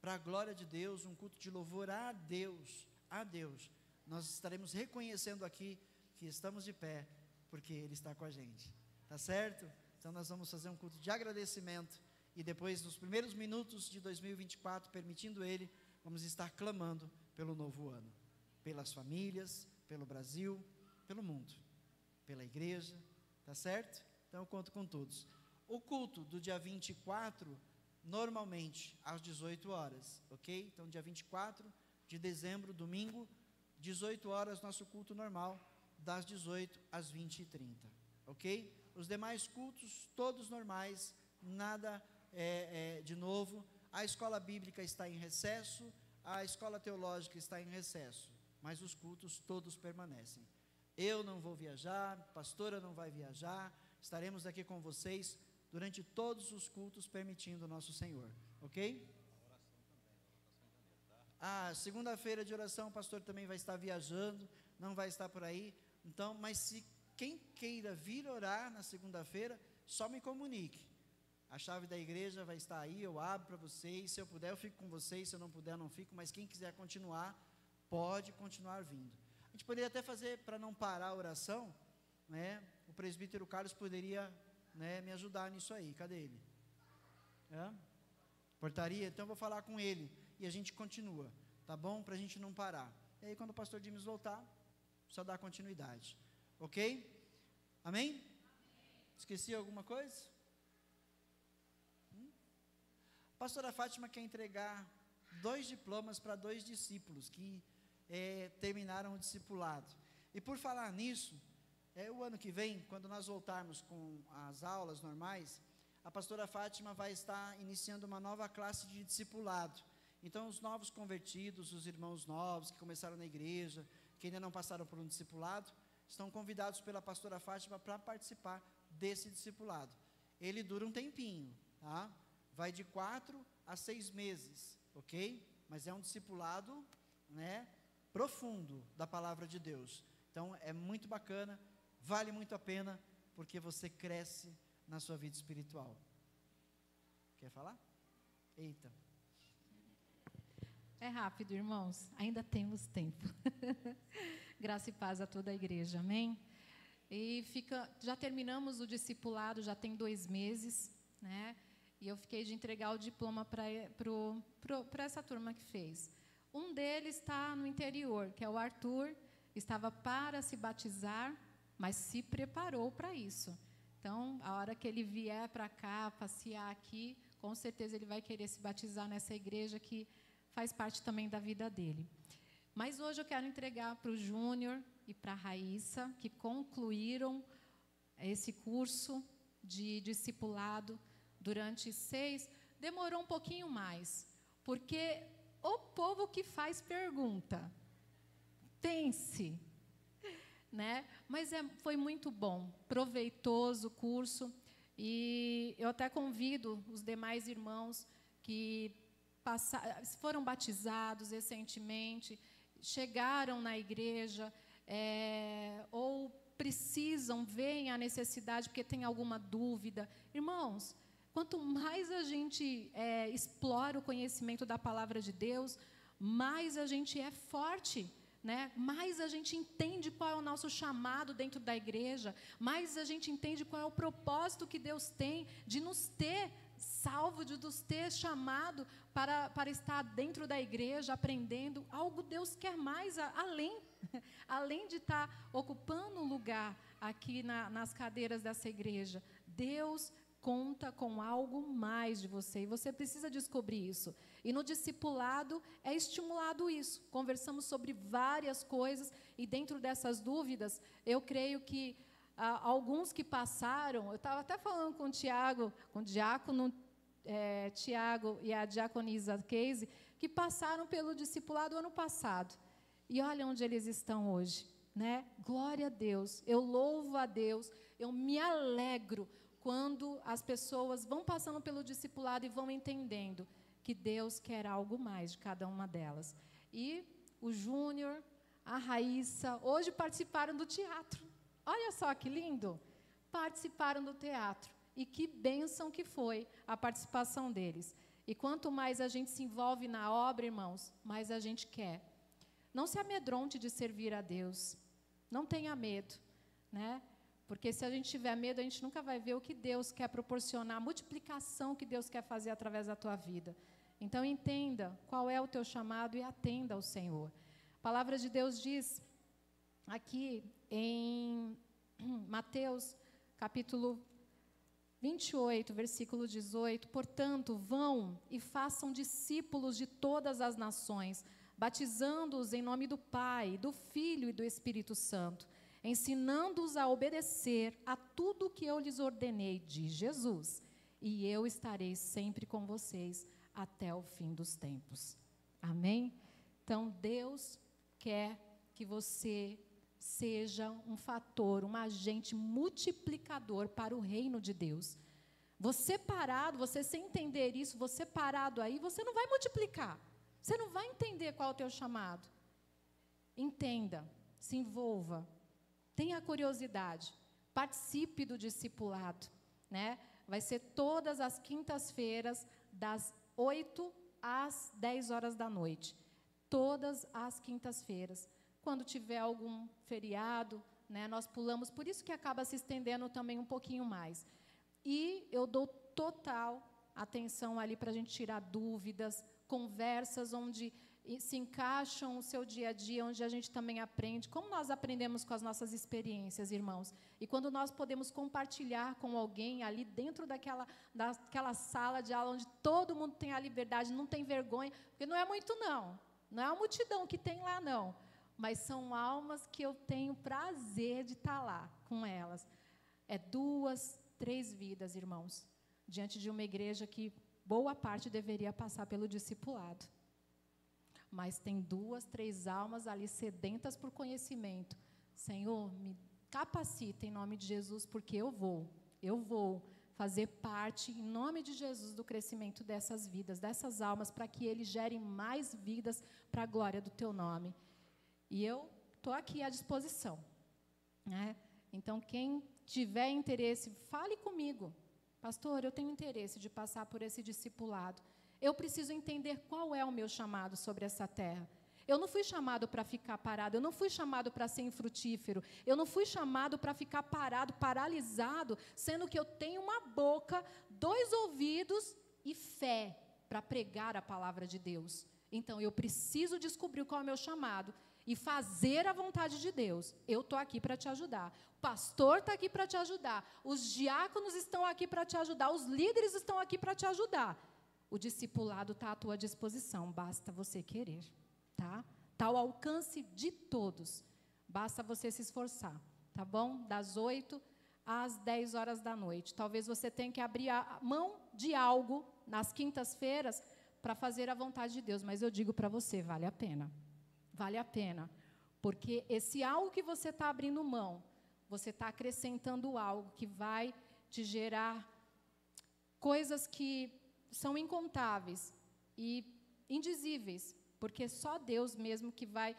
para a glória de Deus, um culto de louvor a Deus, a Deus. Nós estaremos reconhecendo aqui que estamos de pé, porque Ele está com a gente, tá certo? Então nós vamos fazer um culto de agradecimento, e depois, nos primeiros minutos de 2024, permitindo Ele, vamos estar clamando pelo novo ano, pelas famílias, pelo Brasil, pelo mundo, pela igreja, tá certo? Então eu conto com todos. O culto do dia 24, normalmente às 18 horas, ok? Então dia 24 de dezembro, domingo, 18 horas, nosso culto normal, das 18 às 20h30, ok? Os demais cultos, todos normais, nada de novo. A escola bíblica está em recesso, a escola teológica está em recesso, mas os cultos todos permanecem. Eu não vou viajar, a pastora não vai viajar, estaremos aqui com vocês durante todos os cultos, permitindo o nosso Senhor, ok? A segunda-feira de oração, o pastor também vai estar viajando, não vai estar por aí. Então, mas se quem queira vir orar na segunda-feira, só me comunique. A chave da igreja vai estar aí, eu abro para vocês. Se eu puder, eu fico com vocês. Se eu não puder, eu não fico. Mas quem quiser continuar, pode continuar vindo. A gente poderia até fazer, para não parar a oração, né? O presbítero Carlos poderia, né, me ajudar nisso aí. Cadê ele? Portaria? Então eu vou falar com ele e a gente continua, tá bom? Para a gente não parar. E aí quando o pastor Dimas voltar, só dá continuidade, ok? Amém? Esqueci alguma coisa? A pastora Fátima quer entregar 2 diplomas para 2 discípulos que terminaram o discipulado. E por falar nisso, o ano que vem, quando nós voltarmos com as aulas normais, a pastora Fátima vai estar iniciando uma nova classe de discipulado. Então os novos convertidos, os irmãos novos que começaram na igreja, que ainda não passaram por um discipulado, estão convidados pela pastora Fátima para participar desse discipulado. Ele dura um tempinho, tá? Vai de 4 a 6 meses, ok? Mas é um discipulado, né, profundo da palavra de Deus. Então é muito bacana, vale muito a pena, porque você cresce na sua vida espiritual. Quer falar? Eita. É rápido, irmãos, ainda temos tempo. Graça e paz a toda a igreja, amém? E já terminamos o discipulado, já tem 2 meses, né? E eu fiquei de entregar o diploma para essa turma que fez. Um deles está no interior, que é o Arthur, estava para se batizar, mas se preparou para isso. Então, a hora que ele vier para cá, passear aqui, com certeza ele vai querer se batizar nessa igreja que faz parte também da vida dele. Mas hoje eu quero entregar para o Júnior e para a Raíssa, que concluíram esse curso de discipulado durante 6, demorou um pouquinho mais, porque o povo que faz pergunta, pense, né? Mas foi muito bom, proveitoso o curso, e eu até convido os demais irmãos que foram batizados recentemente, chegaram na igreja, ou precisam, veem a necessidade, porque tem alguma dúvida. Irmãos, quanto mais a gente explora o conhecimento da palavra de Deus, mais a gente é forte, né? Mais a gente entende qual é o nosso chamado dentro da igreja, mais a gente entende qual é o propósito que Deus tem de nos ter salvo, de nos ter chamado para estar dentro da igreja, aprendendo algo. Deus quer mais, além de estar ocupando um lugar aqui nas cadeiras dessa igreja. Deus conta com algo mais de você, e você precisa descobrir isso. E no discipulado é estimulado isso. Conversamos sobre várias coisas, e dentro dessas dúvidas, eu creio que alguns que passaram, eu estava até falando com o Tiago, com o diácono Tiago e a diaconisa Casey, que passaram pelo discipulado ano passado. E olha onde eles estão hoje, né? Glória a Deus, eu louvo a Deus, eu me alegro quando as pessoas vão passando pelo discipulado e vão entendendo que Deus quer algo mais de cada uma delas. E o Júnior, a Raíssa, hoje participaram do teatro. Olha só que lindo! Participaram do teatro. E que bênção que foi a participação deles. E quanto mais a gente se envolve na obra, irmãos, mais a gente quer. Não se amedronte de servir a Deus. Não tenha medo, né? Porque se a gente tiver medo, a gente nunca vai ver o que Deus quer proporcionar, a multiplicação que Deus quer fazer através da tua vida. Então, entenda qual é o teu chamado e atenda ao Senhor. A palavra de Deus diz aqui em Mateus, capítulo 28, versículo 18, portanto, vão e façam discípulos de todas as nações, batizando-os em nome do Pai, do Filho e do Espírito Santo, ensinando-os a obedecer a tudo o que eu lhes ordenei, diz Jesus, e eu estarei sempre com vocês até o fim dos tempos. Amém? Então, Deus quer que você seja um fator, um agente multiplicador para o reino de Deus. Você parado, você sem entender isso, você parado aí, você não vai multiplicar. Você não vai entender qual é o teu chamado. Entenda, se envolva, tenha curiosidade, participe do discipulado, né? Vai ser todas as quintas-feiras, das 8 às 10 horas da noite. Todas as quintas-feiras. Quando tiver algum feriado, né, nós pulamos, por isso que acaba se estendendo também um pouquinho mais. E eu dou total atenção ali para a gente tirar dúvidas, conversas onde se encaixam o seu dia a dia, onde a gente também aprende, como nós aprendemos com as nossas experiências, irmãos. E quando nós podemos compartilhar com alguém ali dentro daquela sala de aula, onde todo mundo tem a liberdade, não tem vergonha, porque não é muito não é a multidão que tem lá não, mas são almas que eu tenho prazer de estar lá com elas. É 2, 3 vidas, irmãos, diante de uma igreja que boa parte deveria passar pelo discipulado. Mas tem 2, 3 almas ali sedentas por conhecimento. Senhor, me capacita em nome de Jesus, porque eu vou fazer parte, em nome de Jesus, do crescimento dessas vidas, dessas almas, para que Ele gere mais vidas para a glória do Teu nome. E eu estou aqui à disposição, né? Então, quem tiver interesse, fale comigo. Pastor, eu tenho interesse de passar por esse discipulado. Eu preciso entender qual é o meu chamado sobre essa terra. Eu não fui chamado para ficar parado, eu não fui chamado para ser infrutífero, eu não fui chamado para ficar parado, paralisado, sendo que eu tenho uma boca, 2 ouvidos e fé para pregar a palavra de Deus. Então, eu preciso descobrir qual é o meu chamado e fazer a vontade de Deus. Eu estou aqui para te ajudar. O pastor está aqui para te ajudar. Os diáconos estão aqui para te ajudar. Os líderes estão aqui para te ajudar. O discipulado está à tua disposição. Basta você querer, tá? Está ao alcance de todos. Basta você se esforçar, tá bom? Das 8 às 10 horas da noite. Talvez você tenha que abrir a mão de algo nas quintas-feiras para fazer a vontade de Deus. Mas eu digo para você, vale a pena. Vale a pena, porque esse algo que você está abrindo mão, você está acrescentando algo que vai te gerar coisas que são incontáveis e indizíveis, porque só Deus mesmo que vai,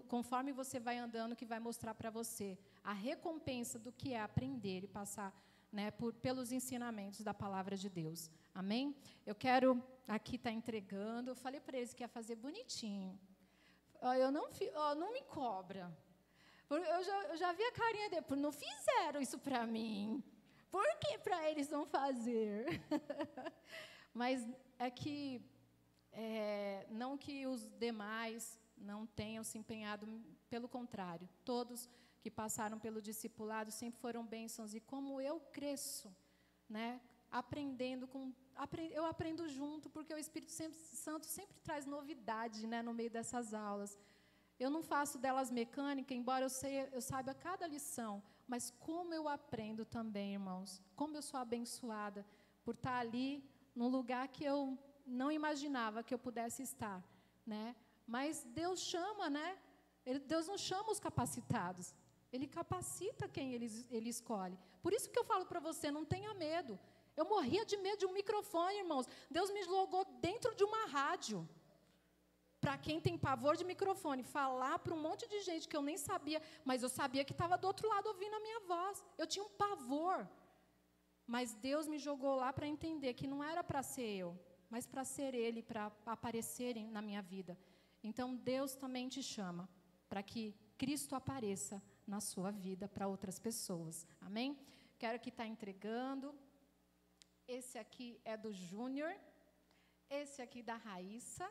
conforme você vai andando, que vai mostrar para você a recompensa do que é aprender e passar, né, pelos ensinamentos da palavra de Deus. Amém? Eu quero aqui estar entregando, eu falei para eles que ia fazer bonitinho. Não me cobra. Eu já vi a carinha deles. Não fizeram isso para mim. Por que para eles não fazer? Mas é que, não que os demais não tenham se empenhado, pelo contrário. Todos que passaram pelo discipulado sempre foram bênçãos. E como eu cresço, né, eu aprendo junto, porque o Espírito Santo sempre traz novidade, né, no meio dessas aulas. Eu não faço delas mecânica, embora eu saiba cada lição, mas como eu aprendo também, irmãos, como eu sou abençoada por estar ali num lugar que eu não imaginava que eu pudesse estar, né? Mas Deus chama, né? Deus não chama os capacitados, Ele capacita quem Ele escolhe. Por isso que eu falo para você, não tenha medo. Eu morria de medo de um microfone, irmãos. Deus me jogou dentro de uma rádio. Para quem tem pavor de microfone, falar para um monte de gente que eu nem sabia, mas eu sabia que estava do outro lado ouvindo a minha voz. Eu tinha um pavor. Mas Deus me jogou lá para entender que não era para ser eu, mas para ser Ele, para aparecerem na minha vida. Então, Deus também te chama para que Cristo apareça na sua vida para outras pessoas. Amém? Quero que está entregando. Esse aqui é do Júnior. Esse aqui da Raíssa,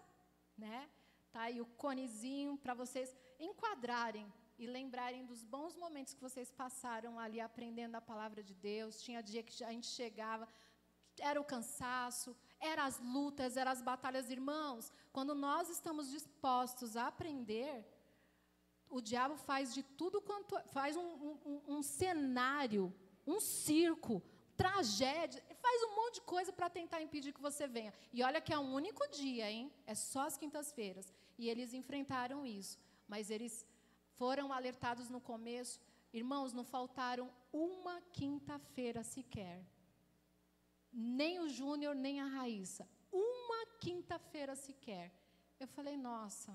né? Tá aí o conezinho para vocês enquadrarem e lembrarem dos bons momentos que vocês passaram ali aprendendo a palavra de Deus. Tinha dia que a gente chegava, era o cansaço, eram as lutas, eram as batalhas. Irmãos, quando nós estamos dispostos a aprender, o diabo faz de tudo quanto... Faz um cenário, um circo, tragédia, faz um monte de coisa para tentar impedir que você venha. E olha que é um único dia, hein? É só as quintas-feiras. E eles enfrentaram isso. Mas eles foram alertados no começo. Irmãos, não faltaram uma quinta-feira sequer. Nem o Júnior, nem a Raíssa. Uma quinta-feira sequer. Eu falei, nossa,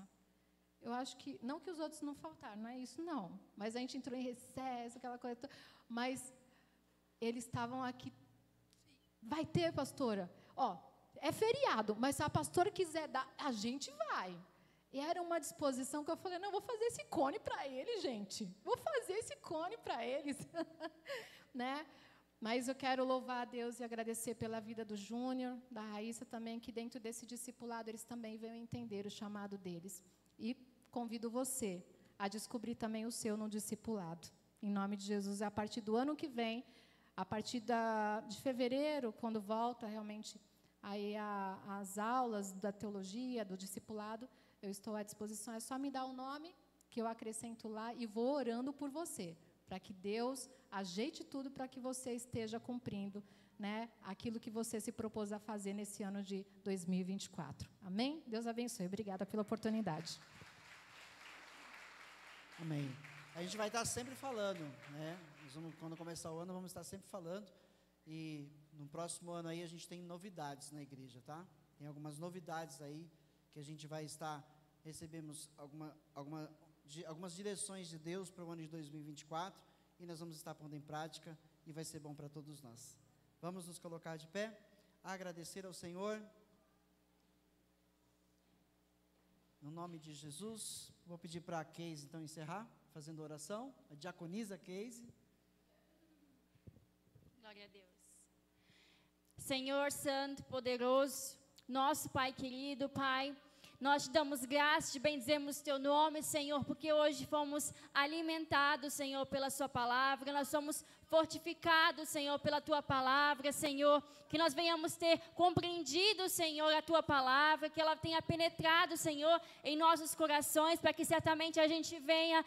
eu acho que... Não que os outros não faltaram, não é isso, não. Mas a gente entrou em recesso, aquela coisa toda. Mas eles estavam aqui. Vai ter, pastora? Ó, é feriado, mas se a pastora quiser dar, a gente vai. E era uma disposição que eu falei, não, vou fazer esse cone para eles, gente. Vou fazer esse cone para eles. Né? Mas eu quero louvar a Deus e agradecer pela vida do Júnior, da Raíssa também, que dentro desse discipulado eles também venham entender o chamado deles. E convido você a descobrir também o seu no discipulado. Em nome de Jesus, a partir do ano que vem, a partir de fevereiro, quando volta realmente aí as aulas da teologia, do discipulado, eu estou à disposição. É só me dar o nome que eu acrescento lá e vou orando por você, para que Deus ajeite tudo para que você esteja cumprindo, né, aquilo que você se propôs a fazer nesse ano de 2024. Amém? Deus abençoe. Obrigada pela oportunidade. Amém. A gente vai estar sempre falando, né? Quando começar o ano, vamos estar sempre falando. E no próximo ano aí a gente tem novidades na igreja, tá? Tem algumas novidades aí que a gente vai estar, recebemos algumas direções de Deus para o ano de 2024 e nós vamos estar pondo em prática e vai ser bom para todos nós. Vamos nos colocar de pé, agradecer ao Senhor. No nome de Jesus, vou pedir para a Keise então encerrar, fazendo oração, a diaconisa Keise. Glória a Deus. Senhor Santo, poderoso, nosso Pai querido, Pai, nós te damos graças, te bendizemos teu nome, Senhor, porque hoje fomos alimentados, Senhor, pela sua palavra, nós somos fortificados, Senhor, pela tua palavra, Senhor, que nós venhamos ter compreendido, Senhor, a tua palavra, que ela tenha penetrado, Senhor, em nossos corações, para que certamente a gente venha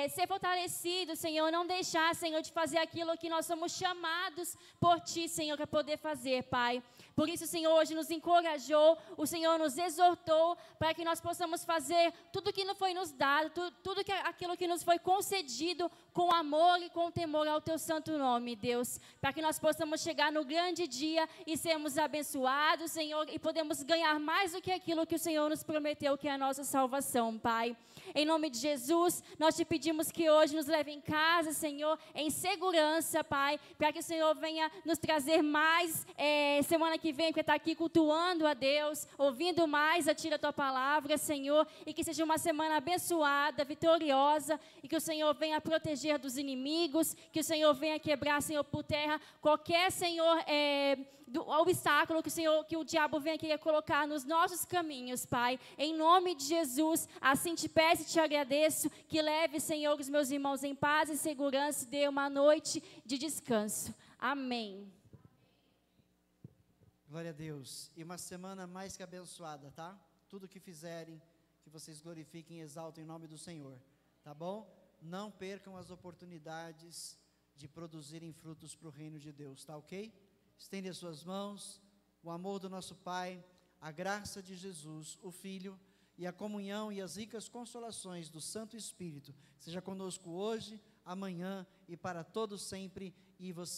ser fortalecido, Senhor, não deixar, Senhor, de fazer aquilo que nós somos chamados por ti, Senhor, para poder fazer, Pai. Por isso, o Senhor hoje nos encorajou, o Senhor nos exortou, para que nós possamos fazer tudo que nos foi nos dado, tudo aquilo que nos foi concedido, com amor e com temor ao teu santo nome, Deus, para que nós possamos chegar no grande dia e sermos abençoados, Senhor, e podemos ganhar mais do que aquilo que o Senhor nos prometeu, que é a nossa salvação, Pai. Em nome de Jesus, nós te pedimos que hoje nos leve em casa, Senhor, em segurança, Pai, para que o Senhor venha nos trazer mais semana que vem, para estar aqui cultuando a Deus, ouvindo mais a ti da tua palavra, Senhor, e que seja uma semana abençoada, vitoriosa, e que o Senhor venha proteger dos inimigos, que o Senhor venha quebrar, Senhor, por terra qualquer, Senhor, obstáculo que o diabo venha querer colocar nos nossos caminhos, Pai. Em nome de Jesus, assim te peço e te agradeço, que leve, Senhor, os meus irmãos em paz e segurança e dê uma noite de descanso. Amém. Glória a Deus. E uma semana mais que abençoada, tá? Tudo que fizerem, que vocês glorifiquem e exaltem o nome do Senhor, tá bom? Não percam as oportunidades de produzirem frutos para o reino de Deus, tá ok? Estende as suas mãos, o amor do nosso Pai, a graça de Jesus, o Filho, e a comunhão e as ricas consolações do Santo Espírito, seja conosco hoje, amanhã e para todos sempre, e você